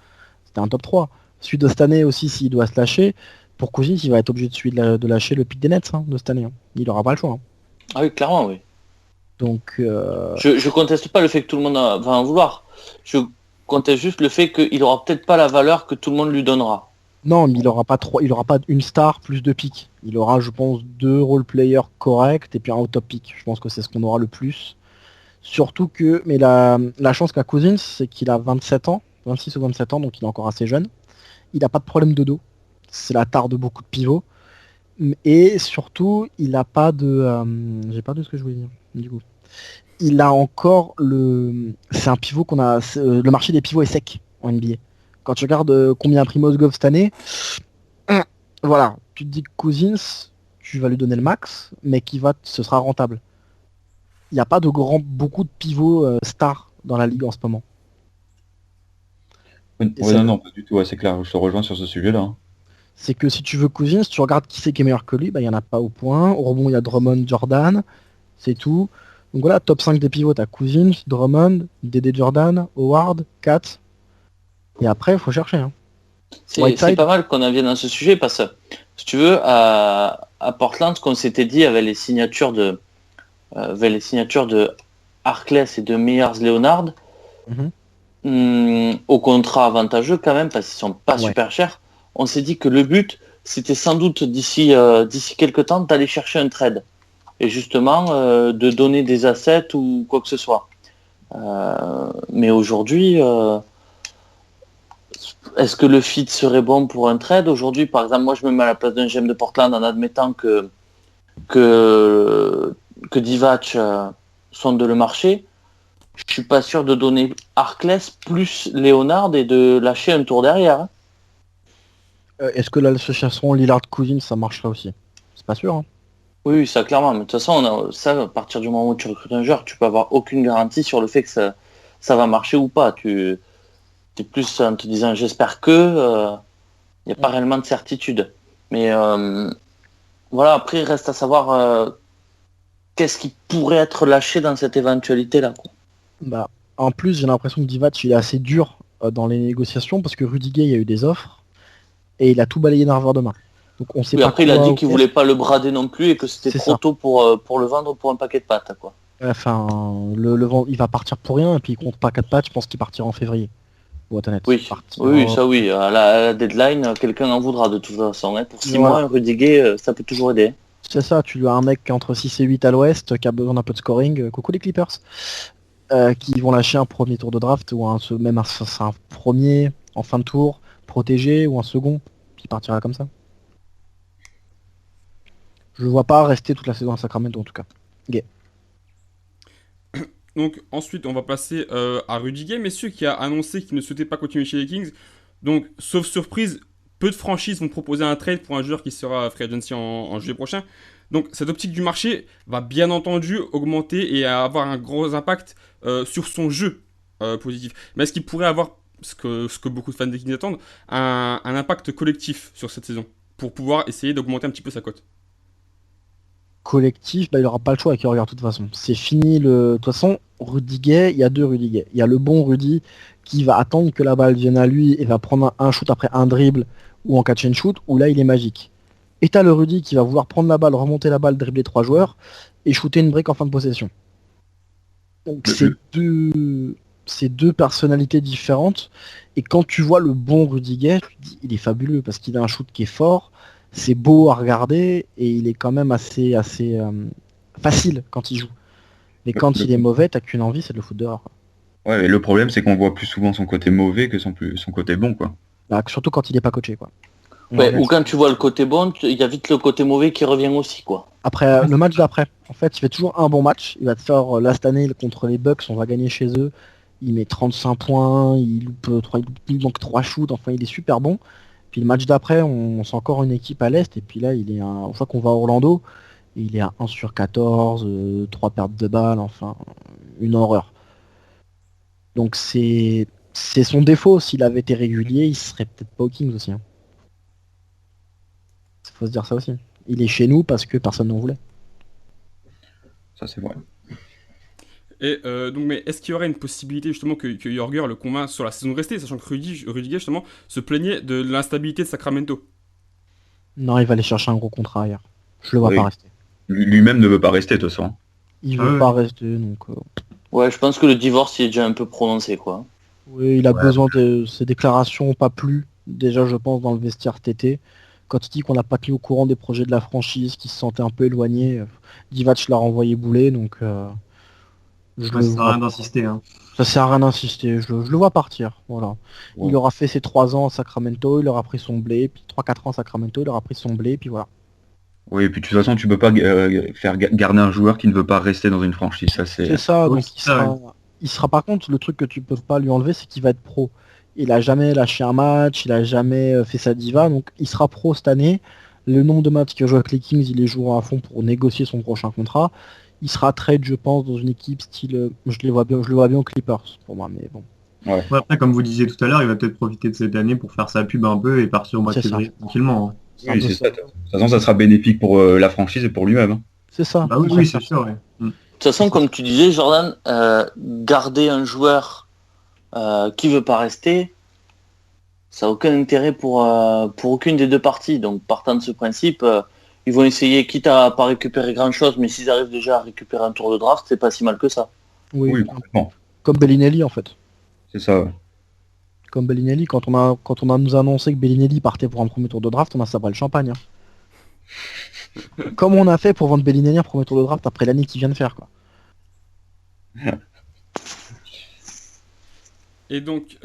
C'était un top 3. Celui de cette année aussi, s'il doit se lâcher, pour Cousins, il va être obligé de lâcher le pic des Nets de cette année. Hein. Il aura pas le choix. Hein. Ah oui, clairement, oui. Donc, je conteste pas le fait que tout le monde va en vouloir. Je conteste juste le fait qu'il aura peut-être pas la valeur que tout le monde lui donnera. non, mais il aura pas une star plus de pics. Il aura, je pense, 2 role players corrects et puis un out-top pick. Je pense que c'est ce qu'on aura le plus. Surtout que, mais la chance qu'a Cousins, c'est qu'il a 27 ans, 26 ou 27 ans, donc il est encore assez jeune. Il n'a pas de problème de dos. C'est la tare de beaucoup de pivots. Et surtout, il n'a pas de... j'ai perdu ce que je voulais dire, du coup. Il a encore le... C'est un pivot qu'on a... Le marché des pivots est sec en NBA. Quand tu regardes combien a pris Mozgov cette année, voilà, tu te dis que Cousins, tu vas lui donner le max, mais ce sera rentable. Il n'y a pas beaucoup de pivots stars dans la ligue en ce moment. Ouais, non, pas du tout, ouais, c'est clair, je te rejoins sur ce sujet-là. Hein. C'est que si tu veux Cousins, tu regardes qui c'est qui est meilleur que lui, il n'y en a pas au point. Au rebond, il y a Drummond, Jordan, c'est tout. Donc voilà, top 5 des pivots, t'as Cousins, Drummond, Dédé Jordan, Howard, Kat. Et après, il faut chercher. Hein. C'est pas mal qu'on en vienne à ce sujet parce que, si tu veux, à Portland, ce qu'on s'était dit avec les signatures de Harkless et de Meyers-Leonard, au contrat avantageux quand même, parce qu'ils sont pas super chers, on s'est dit que le but, c'était sans doute d'ici quelques temps d'aller chercher un trade. Et justement, de donner des assets ou quoi que ce soit. Mais aujourd'hui, est-ce que le fit serait bon pour un trade? Aujourd'hui, par exemple, moi je me mets à la place d'un GM de Portland en admettant que Divac sonde le marché. Je suis pas sûr de donner Harkless plus Leonard et de lâcher un tour derrière. Hein. Est-ce que l'association Lillard-Cousins, ça marcherait aussi? C'est pas sûr. Hein. Oui, ça clairement. Mais de toute façon, ça, à partir du moment où tu recrutes un joueur, tu peux avoir aucune garantie sur le fait que ça va marcher ou pas. Tu es plus en te disant j'espère que il n'y a pas réellement de certitude. Mais voilà, après il reste à savoir qu'est-ce qui pourrait être lâché dans cette éventualité-là, quoi. Bah, en plus, j'ai l'impression que Divac il est assez dur dans les négociations parce que Rudiger il y a eu des offres et il a tout balayé d'un revers de main. Donc on sait Oui, pas après, il a quoi dit au qu'il caisse. voulait pas le brader non plus et que c'était C'est trop ça. tôt pour le vendre pour un paquet de pâtes, quoi. Enfin, il va partir pour rien et puis il compte pas 4 pattes, je pense qu'il partira en février. Pour être honnête. Il Oui, partira- oui, ça oui. À la deadline, quelqu'un en voudra de toute façon. Hein. Pour 6 Voilà. mois, un Rudiger, ça peut toujours aider. C'est ça, tu as un mec qui est entre 6 et 8 à l'ouest, qui a besoin d'un peu de scoring. Coucou les Clippers. Qui vont lâcher un premier tour de draft ou même un premier en fin de tour protégé ou un second qui partira comme ça. Je le vois pas rester toute la saison à Sacramento en tout cas. Donc ensuite, on va passer à Rudiger, messieurs, qui a annoncé qu'il ne souhaitait pas continuer chez les Kings. Donc, sauf surprise, peu de franchises vont proposer un trade pour un joueur qui sera free agency en juillet prochain. Donc, cette optique du marché va bien entendu augmenter et avoir un gros impact sur son jeu positif. Mais est-ce qu'il pourrait avoir, ce que beaucoup de fans des Kings attendent, un impact collectif sur cette saison pour pouvoir essayer d'augmenter un petit peu sa cote? Collectif, il aura pas le choix avec Jorger de toute façon. C'est fini de toute façon, Rudiger, il y a deux Rudiger. Il y a le bon Rudy qui va attendre que la balle vienne à lui et va prendre un shoot après un dribble ou en catch and shoot, où là il est magique. Et t'as le Rudy qui va vouloir prendre la balle, remonter la balle, dribbler 3 joueurs et shooter une break en fin de possession. Donc c'est deux personnalités différentes. Et quand tu vois le bon Rudiger, tu te dis il est fabuleux parce qu'il a un shoot qui est fort, c'est beau à regarder et il est quand même assez facile quand il joue. Mais quand il est mauvais, t'as qu'une envie, c'est de le foutre dehors. Ouais, mais le problème, c'est qu'on voit plus souvent son côté mauvais que son côté bon, quoi. Bah, surtout quand il est pas coaché, quoi. Ouais, Ouais. ou quand tu vois le côté bon, il y a vite le côté mauvais qui revient aussi, quoi. Après le match d'après, en fait, il fait toujours un bon match. Il va te faire là cette année contre les Bucks, on va gagner chez eux. Il met 35 points, il loupe 3, il manque 3 shoots, enfin il est super bon. Puis le match d'après, on sent encore une équipe à l'Est, et puis là il est une fois qu'on va à Orlando, il est à 1 sur 14, 3 pertes de balles, enfin une horreur. Donc c'est son défaut. S'il avait été régulier, il serait peut-être pas aux Kings aussi. Hein. Faut se dire ça aussi. Il est chez nous parce que personne n'en voulait. Ça, c'est vrai. Et donc, mais est-ce qu'il y aurait une possibilité justement que Jorger le convainc sur la saison restée, sachant que Rudiger justement se plaignait de l'instabilité de Sacramento? Non, il va aller chercher un gros contrat ailleurs. Je le vois Oui. pas rester. Lui-même ne veut pas rester, de toute façon. Il veut pas rester, donc... Ouais, je pense que le divorce il est déjà un peu prononcé, quoi. Oui, il a besoin de ses déclarations, pas plus. Déjà, je pense, dans le vestiaire TT. Quand il dit qu'on n'a pas tenu au courant des projets de la franchise, qu'il se sentait un peu éloigné, Divac l'a renvoyé bouler, donc... Ça sert à rien d'insister. Hein. Ça sert à rien d'insister, je le vois partir, voilà. Ouais. Il aura fait ses 3 ans à Sacramento, il aura pris son blé, puis 3-4 ans à Sacramento, il aura pris son blé, puis voilà. Oui, et puis de toute façon, tu peux pas faire garder un joueur qui ne veut pas rester dans une franchise. Ça, C'est ça, Oui, donc c'est ça, il sera par contre, le truc que tu peux pas lui enlever, c'est qu'il va être pro. Il a jamais lâché un match, il a jamais fait sa diva, donc il sera pro cette année. Le nombre de matchs qu'il va jouer avec les Kings, il les jouera à fond pour négocier son prochain contrat. Il sera trade, je pense, dans une équipe style, je le vois bien aux Clippers pour moi, mais bon. Ouais, après, comme vous disiez tout à l'heure, il va peut-être profiter de cette année pour faire sa pub un peu et partir au mois de C'est ça. février tranquillement. Hein. C'est un Oui, peu c'est ça. ça. De toute façon, ça sera bénéfique pour la franchise et pour lui-même. Hein. C'est ça. Bah oui, Ça oui, sert. c'est sûr. Ouais. De toute façon, comme tu disais, Jordan, garder un joueur qui veut pas rester, ça n'a aucun intérêt pour aucune des deux parties. Donc, partant de ce principe, ils vont essayer, quitte à pas récupérer grand-chose, mais s'ils arrivent déjà à récupérer un tour de draft, c'est pas si mal que ça. Oui, Oui, complètement. comme Bellinelli en fait. C'est ça. Ouais. Comme Bellinelli, quand on a nous annoncé que Bellinelli partait pour un premier tour de draft, on a sabré le champagne. Hein. Comme on a fait pour vendre Bellinelli un premier tour de draft après l'année qu'il vient de faire, quoi. Et donc,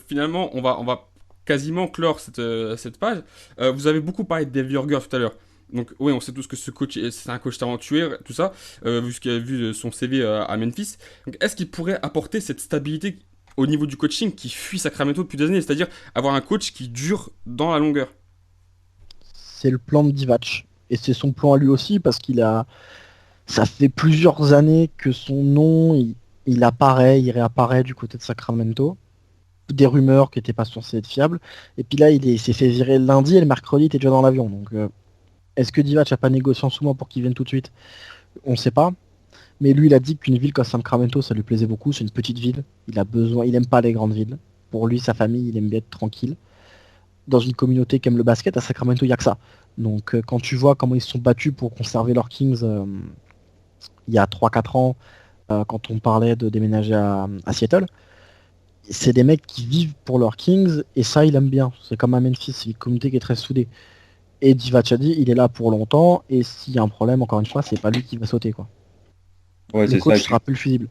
finalement, on va quasiment clore cette page. Vous avez beaucoup parlé de Dave Jorger tout à l'heure. Donc, oui, on sait tous que ce coach, c'est un coach talentueux, tout ça, vu son CV à Memphis. Donc, est-ce qu'il pourrait apporter cette stabilité au niveau du coaching qui fuit Sacramento depuis des années, c'est-à-dire avoir un coach qui dure dans la longueur? C'est le plan de Divac. Et c'est son plan à lui aussi parce ça fait plusieurs années que son nom, il apparaît, il réapparaît du côté de Sacramento. Des rumeurs qui n'étaient pas censées être fiables. Et puis là, il s'est fait virer le lundi et le mercredi, il était déjà dans l'avion. Donc, est-ce que Divac n'a pas négocié en sous-mois pour qu'il vienne tout de suite? On ne sait pas. Mais lui, il a dit qu'une ville comme Sacramento, ça lui plaisait beaucoup. C'est une petite ville. Il aime pas les grandes villes. Pour lui, sa famille, il aime bien être tranquille. Dans une communauté qui aime le basket, à Sacramento, il n'y a que ça. Donc quand tu vois comment ils se sont battus pour conserver leurs Kings il y a 3-4 ans, quand on parlait de déménager à Seattle, c'est des mecs qui vivent pour leurs Kings et ça, il aime bien. C'est comme à Memphis, c'est une communauté qui est très soudée. Et Divachadi, il est là pour longtemps et s'il y a un problème, encore une fois, c'est pas lui qui va sauter, quoi. Ouais, Le c'est coach ça. sera plus fusible.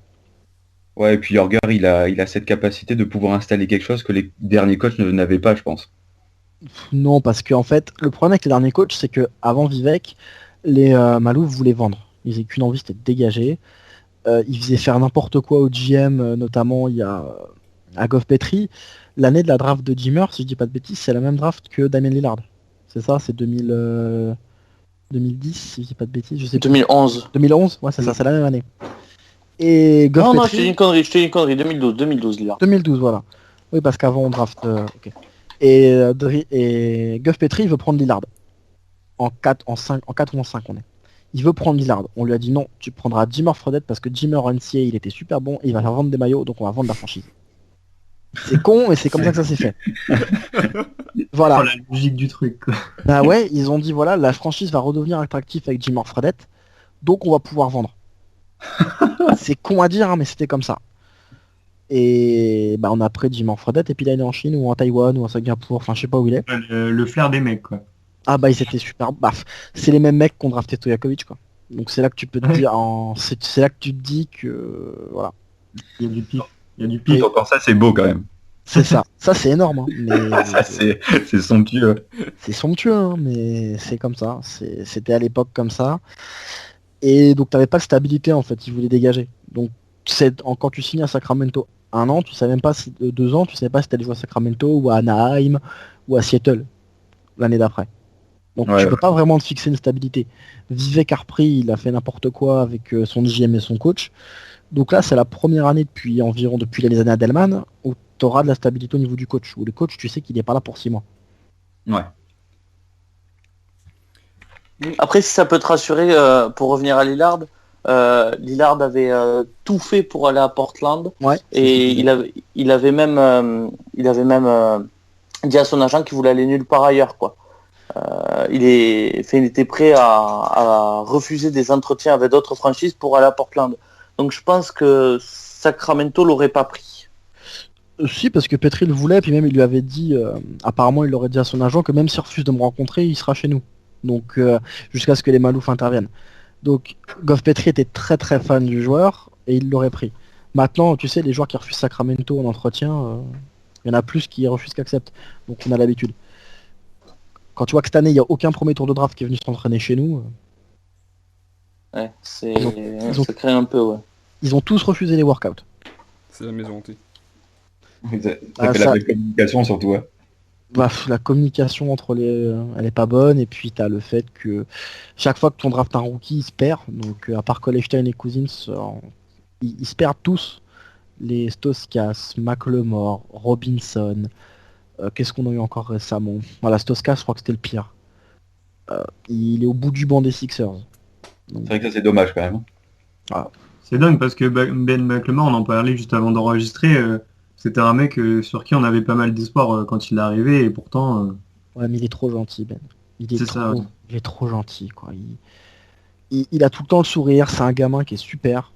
Ouais, et puis Jorger, il a cette capacité de pouvoir installer quelque chose que les derniers coachs n'avaient pas, je pense. Non, parce qu'en fait, le problème avec les derniers coachs, c'est que avant Vivek, les Malouf voulaient vendre. Ils n'avaient qu'une envie, c'était de dégager. Ils faisaient faire n'importe quoi au GM, notamment il y a à Goff Petrie. L'année de la draft de Jimmer, si je dis pas de bêtises, c'est la même draft que Damien Lillard. C'est ça, c'est 2010, si je dis pas de bêtises, je sais plus. 2011. 2011, ouais, c'est ça, c'est la même année. Et Goff Non, Petrie, je te dis une connerie, 2012, Lillard. 2012, voilà. Oui, parce qu'avant on draft. Ok. Et Goff Petrie, il veut prendre Lillard. En 4 ou en 5 on est. Il veut prendre Lillard. On lui a dit non, tu prendras Jimmer Fredette parce que Jimmer NCA il était super bon et il va faire vendre des maillots, donc on va vendre la franchise. C'est con, mais c'est comme ça que ça s'est fait. Voilà. Oh, la logique du truc, quoi. Bah ouais, ils ont dit voilà, la franchise va redevenir attractive avec Jimmer Fredette, donc on va pouvoir vendre. C'est con à dire, hein, mais c'était comme ça. Et bah on a pris Jimmer Fredette et puis là il est en Chine ou en Taïwan ou en Singapour, enfin je sais pas où il est. Le flair des mecs, quoi. Ah bah ils étaient super. Bah, c'est les mêmes mecs qu'on drafté Stojakovic, quoi. Donc c'est là que tu peux te dire, c'est là que tu te dis que voilà. Il y a du pif. Il y a du Puis pif. encore ça, c'est beau quand même. C'est ça. Ça c'est énorme, hein, mais Ça, c'est somptueux. c'est somptueux, hein, mais c'est comme ça. C'était à l'époque comme ça. Et donc t'avais pas de stabilité en fait. Ils voulaient dégager. Donc quand tu signes à Sacramento 1 an, tu savais même pas si 2 ans, tu savais pas si t'allais jouer à Sacramento ou à Anaheim ou à Seattle l'année d'après. Donc Ouais, tu peux pas vraiment te fixer une stabilité. Vivek a repris, il a fait n'importe quoi avec son GM et son coach. Donc là, c'est la première année depuis les années Adelman où tu auras de la stabilité au niveau du coach. Où le coach, tu sais qu'il n'est pas là pour 6 mois. Ouais. Après, si ça peut te rassurer, pour revenir à Lillard, Lillard avait tout fait pour aller à Portland Ouais. et il avait même dit à son agent qu'il voulait aller nulle part ailleurs, quoi. Il était prêt à refuser des entretiens avec d'autres franchises pour aller à Portland. Donc je pense que Sacramento l'aurait pas pris. Si, parce que Petri le voulait, puis même il lui avait dit, apparemment il aurait dit à son agent que même s'il refuse de me rencontrer, il sera chez nous. Donc jusqu'à ce que les Malouf interviennent. Donc Goff Petri était très très fan du joueur et il l'aurait pris. Maintenant, tu sais, les joueurs qui refusent Sacramento en entretien, il y en a plus qui refusent qu'acceptent. Donc on a l'habitude. Quand tu vois que cette année, il n'y a aucun premier tour de draft qui est venu s'entraîner chez nous, Ouais, ça ont- crée un peu, ouais. ils ont tous refusé les workouts. C'est la maison hantée. Ça Ah, fait ça- la belle communication surtout. Ouais. Bah, la communication entre elle est pas bonne, et puis t'as le fait que chaque fois que ton draft un rookie, il se perd. Donc à part Colestein et Cousins, ils se perdent tous. Les Stoskas, McLemore, Robinson, qu'est-ce qu'on a eu encore récemment? Voilà, Stoskas, je crois que c'était le pire. Il est au bout du banc des Sixers. Donc, C'est vrai que ça c'est dommage quand même. C'est dingue parce que Ben McLemore, on en parlait juste avant d'enregistrer, c'était un mec sur qui on avait pas mal d'espoir quand il est arrivé et pourtant ouais, mais il est trop gentil, Ben. C'est ça, ouais. Il est trop gentil, quoi. Il a tout le temps le sourire, c'est un gamin qui est super,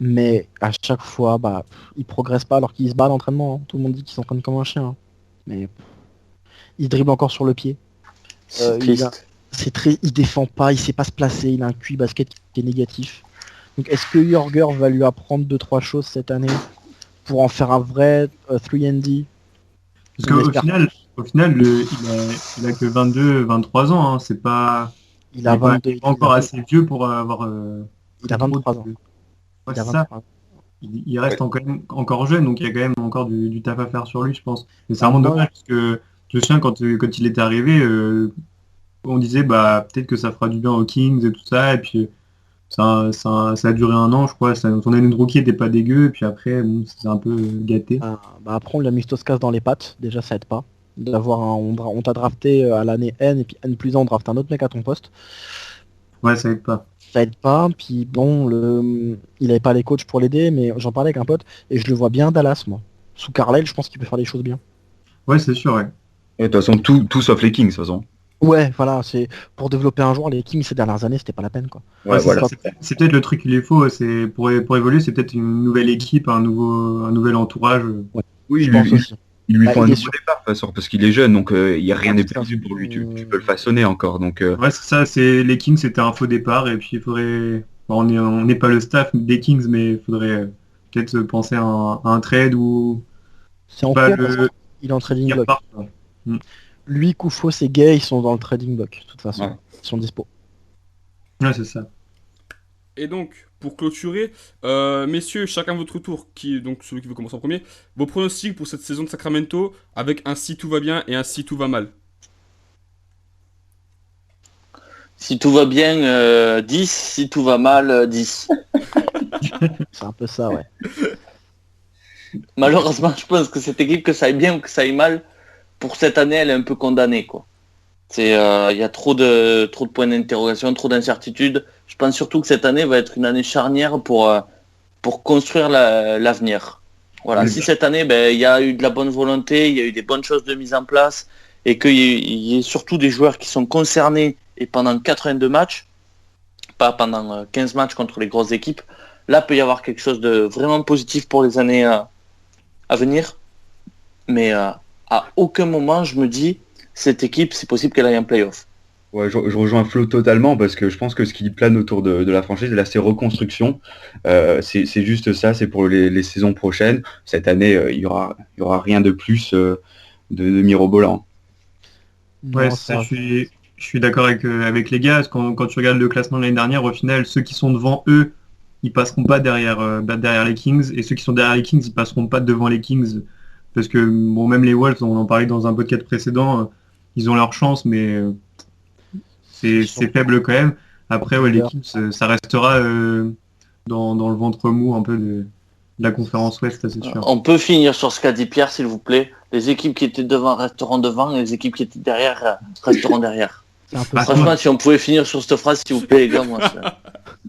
mais à chaque fois, bah, il progresse pas alors qu'il se bat à l'entraînement, hein. Tout le monde dit qu'il s'entraîne comme un chien, hein. Mais il dribble encore sur le pied. C'est Il a- triste. il défend pas, il sait pas se placer, il a un QI basket qui est négatif. Donc est-ce que Jorger va lui apprendre 2-3 choses cette année pour en faire un vrai 3&D? parce On qu'au espère. au final il a que 22-23 ans, hein, c'est pas Il a il est pas 22, encore assez vieux pour avoir il a 23 ans. Ouais, Il c'est a ça. 23 ans. Il reste quand même encore jeune, donc il y a quand même encore du taf à faire sur lui, je pense. Mais c'est Ah, vraiment moi, dommage parce que je me souviens quand il était arrivé, on disait bah peut-être que ça fera du bien aux Kings et tout ça, et puis ça a duré 1 an, je crois. Son année de rookie était pas dégueu, et puis après bon, c'est un peu gâté. Bah après on lui a mis Stoskas dans les pattes, déjà ça aide pas. On t'a drafté à l'année N et puis N plus 1 on draft un autre mec à ton poste. Ouais, ça aide pas. Ça aide pas, puis bon, il avait pas les coachs pour l'aider, mais j'en parlais avec un pote, et je le vois bien à Dallas, moi. Sous Carlisle, je pense qu'il peut faire des choses bien. Ouais, c'est sûr, ouais. Et de toute façon, tout sauf les Kings, de toute façon. Ouais, voilà, c'est pour développer un joueur, les Kings ces dernières années, c'était pas la peine, quoi. Ouais, c'est voilà. ça, c'est peut-être le truc qu'il est faut, c'est pour évoluer, c'est peut-être une nouvelle équipe, un nouvel entourage. Oui, Je pense aussi. il lui Bah, faut un il est nouveau sûr. départ, de toute façon, parce qu'il est jeune, donc il n'y a rien Ouais, n'est c'est ça. prévu pour lui. Tu peux le façonner encore. Donc, Ouais, c'est ça, c'est les Kings, c'était un faux départ, et puis il faudrait. Bon, on n'est pas le staff des Kings, mais il faudrait peut-être penser à un trade ou C'est en pas cours, parce qu'il est en trading qui block. repart, quoi. Lui, Koufos et Gay, ils sont dans le trading block, de toute façon. Ouais. Ils sont dispo. Ouais, c'est ça. Et donc, pour clôturer, messieurs, chacun votre tour, donc celui qui veut commencer en premier, vos pronostics pour cette saison de Sacramento, avec un si tout va bien et un si tout va mal. Si tout va bien, 10. Si tout va mal, 10. C'est un peu ça, ouais. Malheureusement, je pense que cette équipe, que ça aille bien ou que ça aille mal, pour cette année, elle est un peu condamnée, quoi. Il y a trop de points d'interrogation, trop d'incertitudes. Je pense surtout que cette année va être une année charnière pour construire l'avenir. Voilà. Oui. Si cette année, il y a eu de la bonne volonté, il y a eu des bonnes choses de mise en place, et qu'il y ait surtout des joueurs qui sont concernés, et pendant 82 matchs, pas pendant 15 matchs contre les grosses équipes, là peut y avoir quelque chose de vraiment positif pour les années à venir. Mais à aucun moment je me dis, cette équipe, c'est possible qu'elle aille en play-off. ouais, je rejoins Flo totalement, parce que je pense que ce qui plane autour de la franchise, là, c'est reconstruction. C'est juste ça, c'est pour les saisons prochaines. Cette année, il y aura rien de plus de mirobolant. Ouais, Non, ça, je suis d'accord avec les gars, parce que quand tu regardes le classement de l'année dernière, au final, ceux qui sont devant eux, ils passeront pas derrière les Kings, et ceux qui sont derrière les Kings, ils passeront pas devant les Kings, parce que bon, même les Wolves, on en parlait dans un podcast précédent, ils ont leur chance, mais c'est faible quand même. Après, ouais, les Kings, ça restera dans le ventre mou un peu de la conférence Ouest, ça, c'est sûr. On peut finir sur ce qu'a dit Pierre, s'il vous plaît. Les équipes qui étaient devant resteront devant, et les équipes qui étaient derrière resteront derrière. C'est un peu Bah, ça. Franchement, si on pouvait finir sur cette phrase, s'il vous plaît, les gars, moi,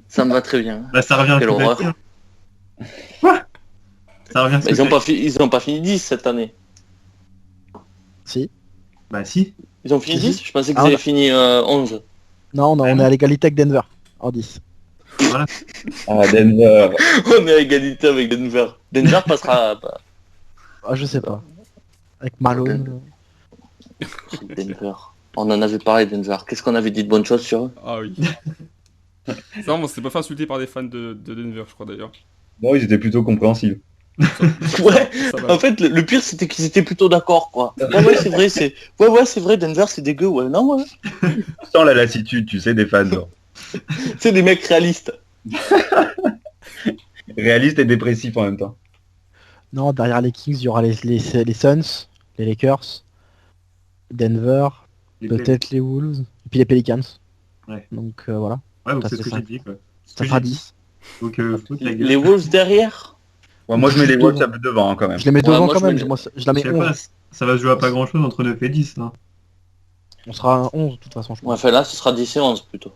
ça me va très bien. Bah, ça revient à Quelle ce que t'as horreur. dit, hein. Quoi Ça revient à ce Mais que t'as dit. ils ont pas fini 10 cette année. Si. Bah si. Ils ont fini Si, 10. si. Je pensais qu'ils Ah, avaient fini 11. Non, on est à l'égalité avec Denver. En 10. Voilà. Ah, Denver. On est à égalité avec Denver. Denver passera... Ah, je sais pas. Avec Malone. Denver. On en avait parlé, Denver. Qu'est-ce qu'on avait dit de bonnes choses sur eux? Ah oui. C'est vraiment, c'était pas fait insulter par des fans de Denver, je crois d'ailleurs. Non, ils étaient plutôt compréhensibles. Ouais, Ça va. en fait, le pire, c'était qu'ils étaient plutôt d'accord, quoi. Ouais, c'est vrai, c'est vrai, Denver, c'est dégueu, ouais. Non, ouais. Sans la lassitude, tu sais, des fans. Genre. C'est des mecs réalistes. Réaliste et dépressif en même temps. Non, derrière les Kings, il y aura les Suns, les Lakers, Denver, Les peut-être les Wolves, et puis les Pelicans. Ouais. Donc voilà, Ouais, donc Ça, c'est c'est ce que ça. j'ai dit, quoi. C'est ce ça que fera j'ai dit. 10. Donc, faut que la gueule. Les Wolves derrière. Ouais, moi, je mets les Devant. Wolves un peu devant hein, quand même. Je les mets Ouais, devant moi, quand je même, mets- moi, je la Je mets sais pas, 11. ça va se jouer à pas grand chose entre 9 et 10. Hein. On sera à 11 de toute façon, je Ouais, pense. enfin là, ce sera 10 et 11 plutôt.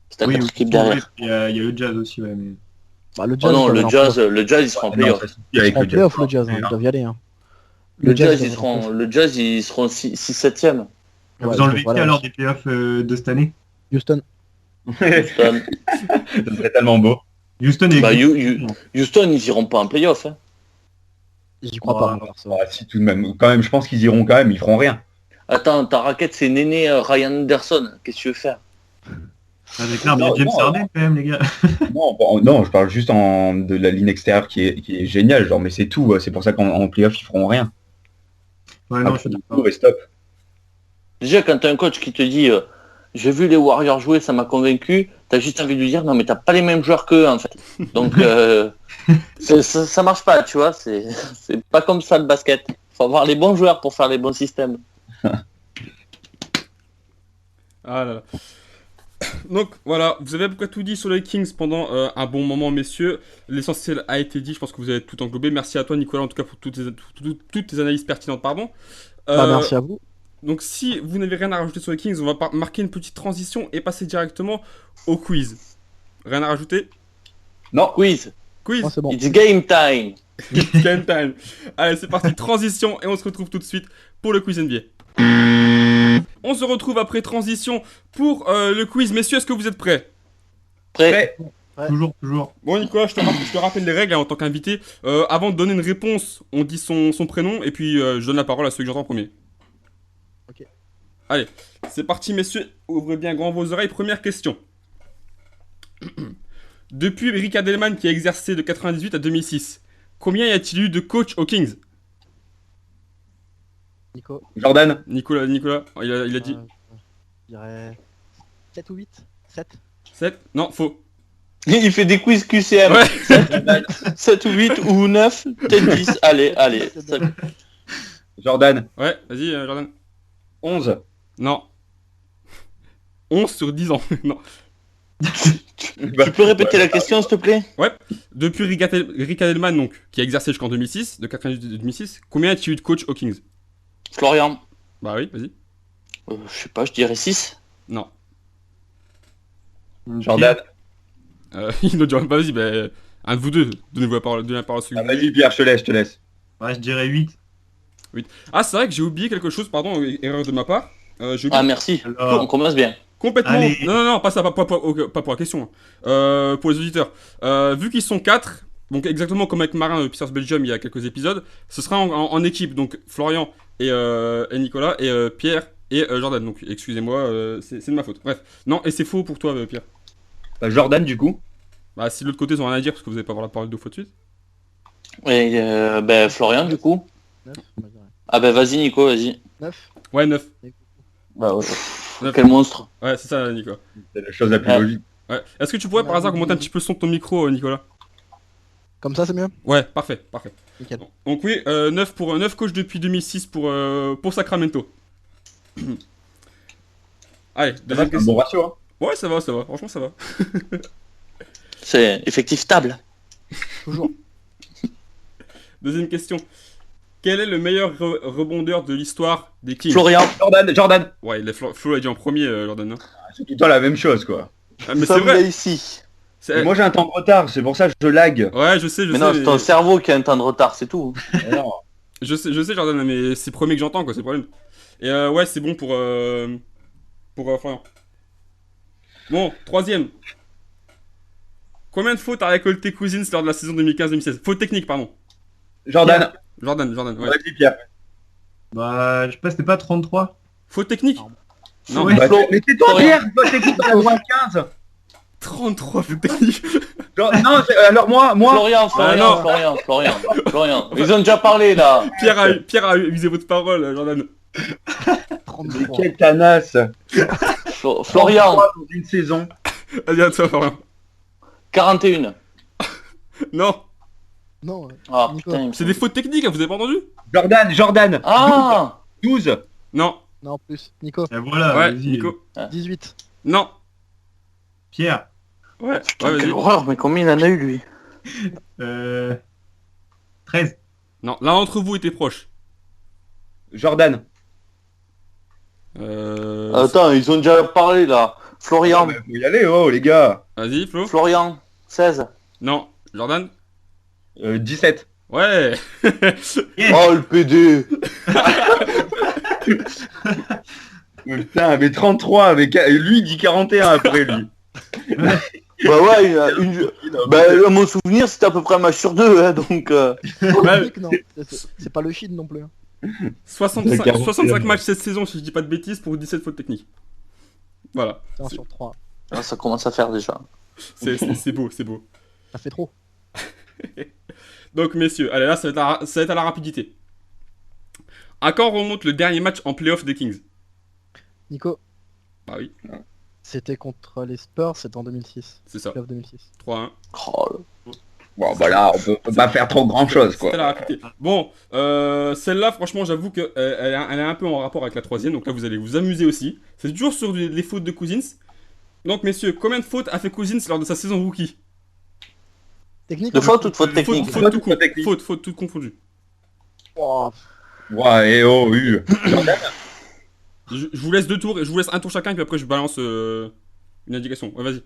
C'est la Oui, quatre oui, équipes derrière. il y a le Jazz aussi, ouais. Mais... Bah, le Oh Jazz, non, ils doivent aller le Jazz, ils seront en Non, playoff. ça suffit Ils avec seront en le playoff, Jazz. le Jazz, hein, ils doivent y aller. Hein. Le Jazz, ils ils doivent aller en seront, le Jazz, ils seront 6-7e. Ouais, Vous enlevez qui voilà. alors des playoffs de cette année? Houston. Houston, Ça serait tellement beau. Houston et Bah, Houston, ils iront pas en playoff. Hein. J'y crois Ouais. pas, moi, perso. Ah, si, tout de même. Quand même, je pense qu'ils iront quand même, ils feront rien. Attends, ta raquette, c'est Néné Ryan Anderson. Qu'est-ce que tu veux faire? Ah, c'est clair, mais il y a Non, James non, Harden quand même, les gars. Non, non, je parle juste de la ligne extérieure qui est géniale, genre, mais c'est tout. C'est pour ça qu'en playoff, ils feront rien. Ouais, non, je Après, suis du d'accord. coup, et stop. Déjà, quand t'as un coach qui te dit j'ai vu les Warriors jouer, ça m'a convaincu, t'as juste envie de lui dire non, mais t'as pas les mêmes joueurs qu'eux en fait. Donc, ça marche pas, tu vois. C'est pas comme ça le basket. Faut avoir les bons joueurs pour faire les bons systèmes. Ah là là. Donc voilà, vous avez à peu près tout dit sur les Kings pendant un bon moment, messieurs. L'essentiel a été dit, je pense que vous avez tout englobé. Merci à toi, Nicolas, en tout cas pour toutes tes analyses pertinentes. Pardon. Bah, merci à vous. Donc si vous n'avez rien à rajouter sur les Kings, on va marquer une petite transition et passer directement au quiz. Rien à rajouter? Non. Quiz. Quiz. Moi, c'est bon. It's game time. Game time. Allez, c'est parti. Transition et on se retrouve tout de suite pour le quiz NBA. On se retrouve après transition pour le quiz. Messieurs, est-ce que vous êtes prêts? Prêt. Ouais. Toujours. Bon, Nicolas, je te rappelle les règles hein, en tant qu'invité. Avant de donner une réponse, on dit son prénom et puis je donne la parole à celui que j'entends en premier. Ok. Allez, c'est parti, messieurs. Ouvrez bien grand vos oreilles. Première question. Depuis Rick Adelman qui a exercé de 98 à 2006, combien y a-t-il eu de coach aux Kings? Nico. Jordan. Nicolas, il a dit Je dirais 7 ou 8 7 7? Non, faux. Il fait des quiz QCM. Ouais. 7 ou 8 ou 9, peut-être 10. Allez. Jordan. Ouais, vas-y, Jordan. 11. Non. 11 sur 10 ans. Non. Tu peux répéter la question, s'il te plaît? Depuis Rick Adelman, donc, qui a exercé jusqu'en 2006, de 98 à 2006, combien a-t-il eu de coach aux Kings? Florian. Bah oui, vas-y. Je sais pas, je dirais 6. Non. Jordan. Il ne dirait pas, vas-y, bah, un de vous deux, donnez-vous la parole à celui Ah, vas-y Pierre, je te laisse. Ouais, je dirais 8. Ah, c'est vrai que j'ai oublié quelque chose, pardon, erreur de ma part. J'ai oublié Ah, merci. Alors, On commence bien. complètement. Allez. Non, pas ça, pas pour la question. Hein. Pour les auditeurs. Vu qu'ils sont 4, donc exactement comme avec Marin Pissers Belgium il y a quelques épisodes, ce sera en équipe, donc Florian et Nicolas et Pierre et Jordan. Donc excusez-moi, c'est de ma faute. Bref. Non, et c'est faux pour toi, Pierre. Bah, Jordan du coup. Bah, si de l'autre côté ils ont rien à dire parce que vous n'allez pas avoir la parole deux fois de suite. Et Florian, du coup. 9 on va dire. Ah vas-y, Nico, vas-y. 9 Ouais, 9. Bah ouais. Neuf. Quel monstre. Ouais, c'est ça, Nicolas. C'est la chose la plus Ouais. logique. Ouais. Est-ce que tu pourrais par hasard augmenter un petit peu le son de ton micro, Nicolas? Comme ça, c'est mieux. Ouais, parfait. Nickel. Donc oui, 9 pour 9 coachs depuis 2006 pour Sacramento. Allez, C'est deuxième un question. bon ratio. Hein. Ouais, ça va, franchement ça va. C'est effectif stable. Toujours. Deuxième question. Quel est le meilleur rebondeur de l'histoire des Kings? Florian. Jordan. Ouais, Flo l'a dit en premier, Jordan. Hein. C'est tout le temps la même chose quoi. Ah, mais c'est vrai. ici. Et moi j'ai un temps de retard, c'est pour ça que je lag. Ouais, je sais, Mais non, c'est mais- ton cerveau qui a un temps de retard, c'est tout. Alors, je sais, Jordan, mais c'est le premier que j'entends, quoi, c'est le problème. Et ouais, c'est bon pour Florian. Bon, troisième. Combien de fautes a récolté Cousins lors de la saison 2015-2016? Fautes techniques, pardon. Jordan. Jordan, ouais. Vas-y Pierre. Bah, je sais pas, c'était pas 33. Fautes techniques? Non, Ouais. Bah, mais c'est toi Florian. Pierre, toi t'écoutes à la droite 15. 33 fautes techniques. Non, alors moi. Florian, non. Florian. Ils ont déjà parlé là. Pierre a usé votre parole, Jordan. Mais 33. quelle canasse. Florian, Dans une saison. Vas-y, à toi, Florian. 41. Non, Non, Ah Nico. putain. il me c'est des semble- fautes techniques, hein, vous avez pas entendu? Jordan. Ah 12. Non, non, plus. Nico. Et voilà, ouais, vas-y. Nico. 18. Non, Pierre. ouais, Putain, ouais, quelle vas-y. horreur, mais combien il en a eu lui? 13. Non, l'un d'entre vous était proche. Jordan. Attends, ils ont déjà parlé là. Florian, Faut y aller, oh les gars. Vas-y, Flo. Florian, 16. Non, Jordan. 17. Ouais. Yes. Oh le PD. Putain, mais 33 avec lui il dit 41 après lui. Bah ouais, il a bah, à mon souvenir c'était à peu près un match sur deux, hein, donc... Ouais. Non, c'est pas le Chine non plus. hein. 65 matchs cette saison, si je dis pas de bêtises, pour 17 fautes techniques. Voilà. C'est un sur 3. Ah, ça commence à faire déjà. C'est beau, c'est beau. Ça fait trop. Donc, messieurs, allez, là, ça va être à la rapidité. À quand remonte le dernier match en playoff des Kings? Nico, Bah oui, c'était contre les Spurs, c'était en 2006. c'est ça. Playoff 2006. 3-1. Oh, là. Bon bah là on peut pas faire trop grand chose quoi. C'était la rapidité. Bon, celle-là, franchement, j'avoue qu'elle elle est un peu en rapport avec la troisième, donc là, vous allez vous amuser aussi. C'est toujours sur les fautes de Cousins. Donc, messieurs, combien de fautes a fait Cousins lors de sa saison rookie? Technique De faute ou de faute technique? Faute tout Faute technique. Faute tout confondu. Oh, Ouais, et oh, Jordan. Je vous laisse 2 tours, et je vous laisse un tour chacun, puis après, je balance une indication. Ouais, vas-y.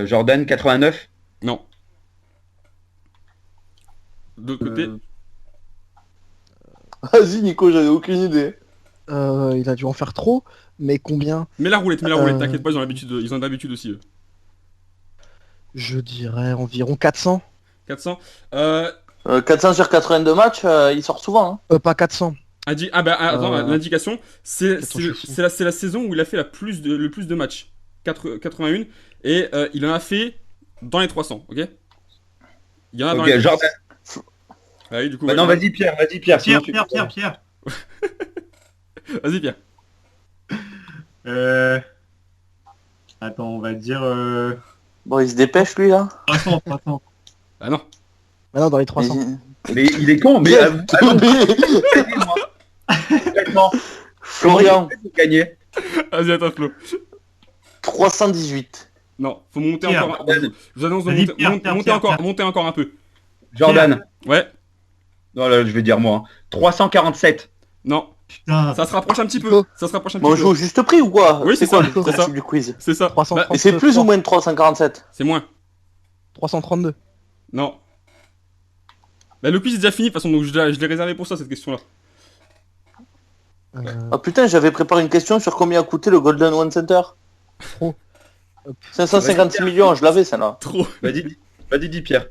Jordan 89. Non. De l'autre côté, Vas-y Nico, j'avais aucune idée. Il a dû en faire trop, mais combien? mets la roulette, t'inquiète pas, ils ont l'habitude aussi, eux. Je dirais environ 400. 400. 400 sur 82 matchs, il sort souvent. Hein. Pas 400. Attends, l'indication, c'est Attends, je suis fou. la saison où il a fait le plus de matchs. 81, et il en a fait dans les 300, ok? Il y en a dans Ok, les... Jordan. Ah oui, du coup, Bah non, vas-y Pierre. sinon tu- Pierre. Vas-y, Pierre. Attends, on va dire Bon, il se dépêche lui là. 300. Ah non. Maintenant dans les 300. Mais il est con, mais complètement. Florian, Gagné. Vas-y, attends, Flo. 318. Non, faut monter Pierre. encore. Je vous annonce de Vas-y, monter encore un peu. Jordan. Ouais. Non, là, je vais dire moi. 347. Non. Putain. Ça se rapproche un petit peu. Nico. Ça se rapproche un Bon, on petit joue au peu. juste prix ou quoi? Oui, c'est quoi ça, le c'est ça. principe du quiz? C'est ça. 330. Bah, Et c'est plus ou moins de 347? c'est moins. 332. Non. Bah, le quiz est déjà fini de toute façon, donc je l'ai réservé pour ça, cette question-là. Ah putain, j'avais préparé une question sur combien a coûté le Golden One Center. Trop. 556 millions, je l'avais celle-là. Trop. Vas-y, dis Pierre.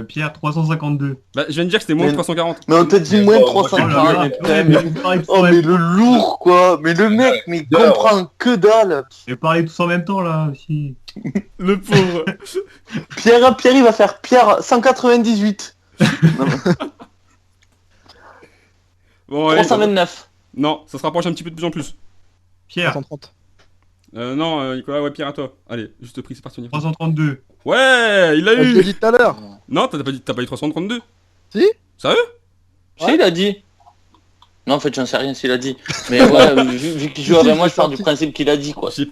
Pierre, 352. Bah, je viens de dire que c'était moins de Mais- 340. Mais on t'a dit moins de Oh, 340. mais putain, mais- vous parlez tous Oh en mais même temps. le lourd quoi. Mais le mec, mais il D'heure. comprend que dalle. Et parlez tous en même temps là aussi. Le pauvre. Pierre, il va faire Pierre 198. Bon, allez. 329. Non, ça se rapproche un petit peu de plus en plus. Pierre, 330. Non, Nicolas, ouais, Pierre, à toi. Allez, juste pris, c'est parti. on y va. 332. Ouais, il l'a Je l'ai eu. dit tout à l'heure. Non, t'as pas eu 332. Si. Sérieux? Si, il a dit. Non, en fait, j'en sais rien s'il a dit. Mais ouais, vu qu'il joue avec moi, je pars du principe qu'il a dit quoi. Je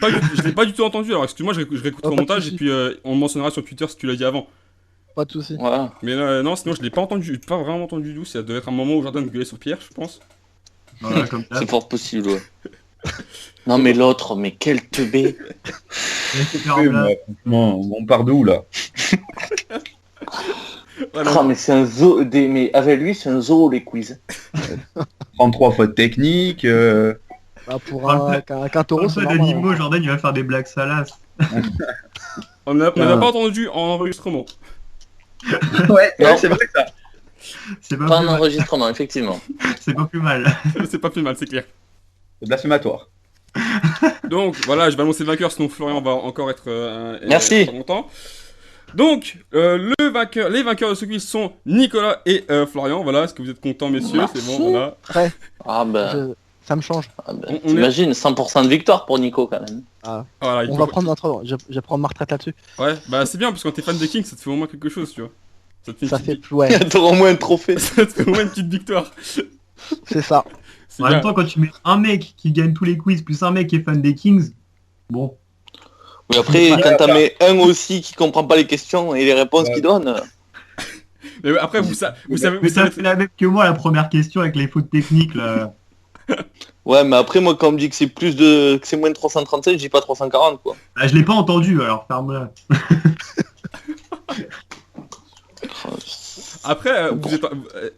l'ai pas du tout entendu, alors excuse-moi, je réécouterai au pas de montage et soucis. puis on le mentionnera sur Twitter si tu l'as dit avant. Pas de soucis. Voilà. Mais non, sinon je l'ai pas entendu, pas vraiment entendu du tout, ça devait être un moment où Jordan gueulait sur Pierre, je pense. Voilà, comme ça. C'est fort possible, ouais. Non, mais l'autre, mais quel teubé. Laissez faire Oui, en blague. franchement, on part d'où là? Voilà. Ah, mais c'est un zoo. Mais avec lui, c'est un zoo les quiz. 33 fautes techniques. Bah, pour Parle qu'un taureau, Pour c'est ça, normal. d'animaux, Jordan, il va faire des blagues salaces. On n'a pas entendu en enregistrement. Ouais, Non. c'est vrai ça. C'est pas, Pas plus en mal. enregistrement, effectivement. C'est pas plus mal. C'est pas plus mal, c'est clair. C'est blasphématoire. Donc voilà, je vais annoncer le vainqueur, sinon Florian va encore être Merci. pas longtemps. Donc, les vainqueurs de ce quiz sont Nicolas et Florian. Voilà, est-ce que vous êtes contents, messieurs? C'est bon, voilà. Ah ben, Ça me change. On est- t'imagines, 100% de victoire pour Nico quand même. Voilà, il On faut- va prendre notre. Je vais prendre ma retraite là-dessus. Ouais, bah c'est bien, parce que quand t'es fan des Kings, ça te fait au moins quelque chose, tu vois. Ça te fait une Ça petite fait plus. Ouais, T'auras au moins un trophée. ça te fait au moins une petite victoire. c'est ça. C'est En bien. même temps, quand tu mets un mec qui gagne tous les quiz plus un mec qui est fan des Kings, bon. Mais après, quand t'en mets un aussi qui comprend pas les questions et les réponses qu'il donne. Mais après, vous savez, Mais ça fait la même que moi la première question avec les fautes techniques là. Ouais, mais après, moi, quand on me dit que c'est que c'est moins de 337, je dis pas 340, quoi. Bah, je l'ai pas entendu alors ferme-la. Après, vous êtes,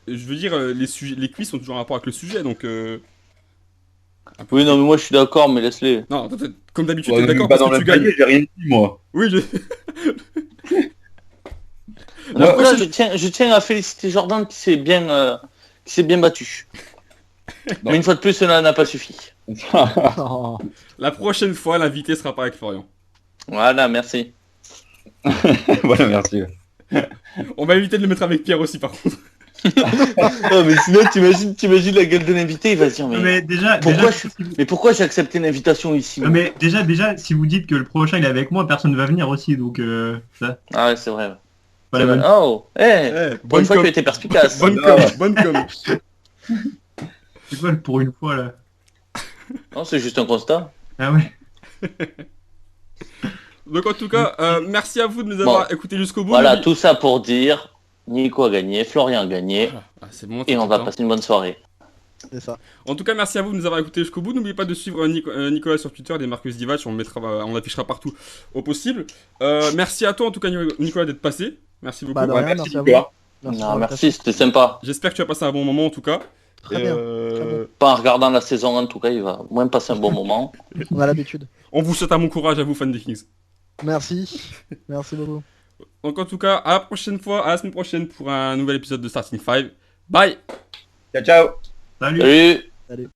je veux dire, les quiz sont toujours en rapport avec le sujet, donc. Oui, non, mais moi, je suis d'accord, mais laisse-les. Non, comme d'habitude, Ouais, t'es d'accord pas parce dans que le tu gagnes. panier, j'ai rien dit moi. Oui, La La prochaine, prochaine- je tiens à féliciter Jordan qui s'est bien battu. Mais une fois de plus, cela n'a pas suffi. Oh. La prochaine fois, l'invité sera pas avec Florian. Voilà, merci. Voilà, merci. On va éviter de le mettre avec Pierre aussi, par contre. Non, mais sinon, t'imagines la gueule de l'invité, il va se dire, Mais déjà, Pourquoi déjà, mais pourquoi j'ai accepté l'invitation ici moi mais déjà, si vous dites que le prochain il est avec moi, personne ne va venir aussi, donc ça, Ah ouais, c'est vrai. pas la bonne. Oh, pour Bonne une fois, com. tu as été perspicace. Bonne com, bonne com. C'est quoi le pour une fois là? Non, c'est juste un constat. Ah ouais. Donc en tout cas, merci à vous de nous avoir écoutés jusqu'au bout. Voilà, N'oublie- tout ça pour dire, Nico a gagné, Florian a gagné, Ah, c'est bon, et on va passer. passer une bonne soirée. C'est ça. En tout cas, merci à vous de nous avoir écoutés jusqu'au bout. N'oubliez pas de suivre Nicolas sur Twitter, des Marcus Divac, on l'affichera partout au possible. Merci à toi en tout cas Nicolas d'être passé. Merci beaucoup. Bah, de rien, merci merci à vous. Nicolas. Merci, Non, pour merci, c'était sympa. J'espère que tu as passé un bon moment en tout cas. Très bien. Très bon. Pas en regardant la saison, en tout cas, il va moins passer un bon moment. On a l'habitude. On vous souhaite un bon courage à vous fans des Kings. Merci. Merci beaucoup. Donc en tout cas, à la semaine prochaine pour un nouvel épisode de Starting 5. Bye. Ciao, ciao. Salut. Salut.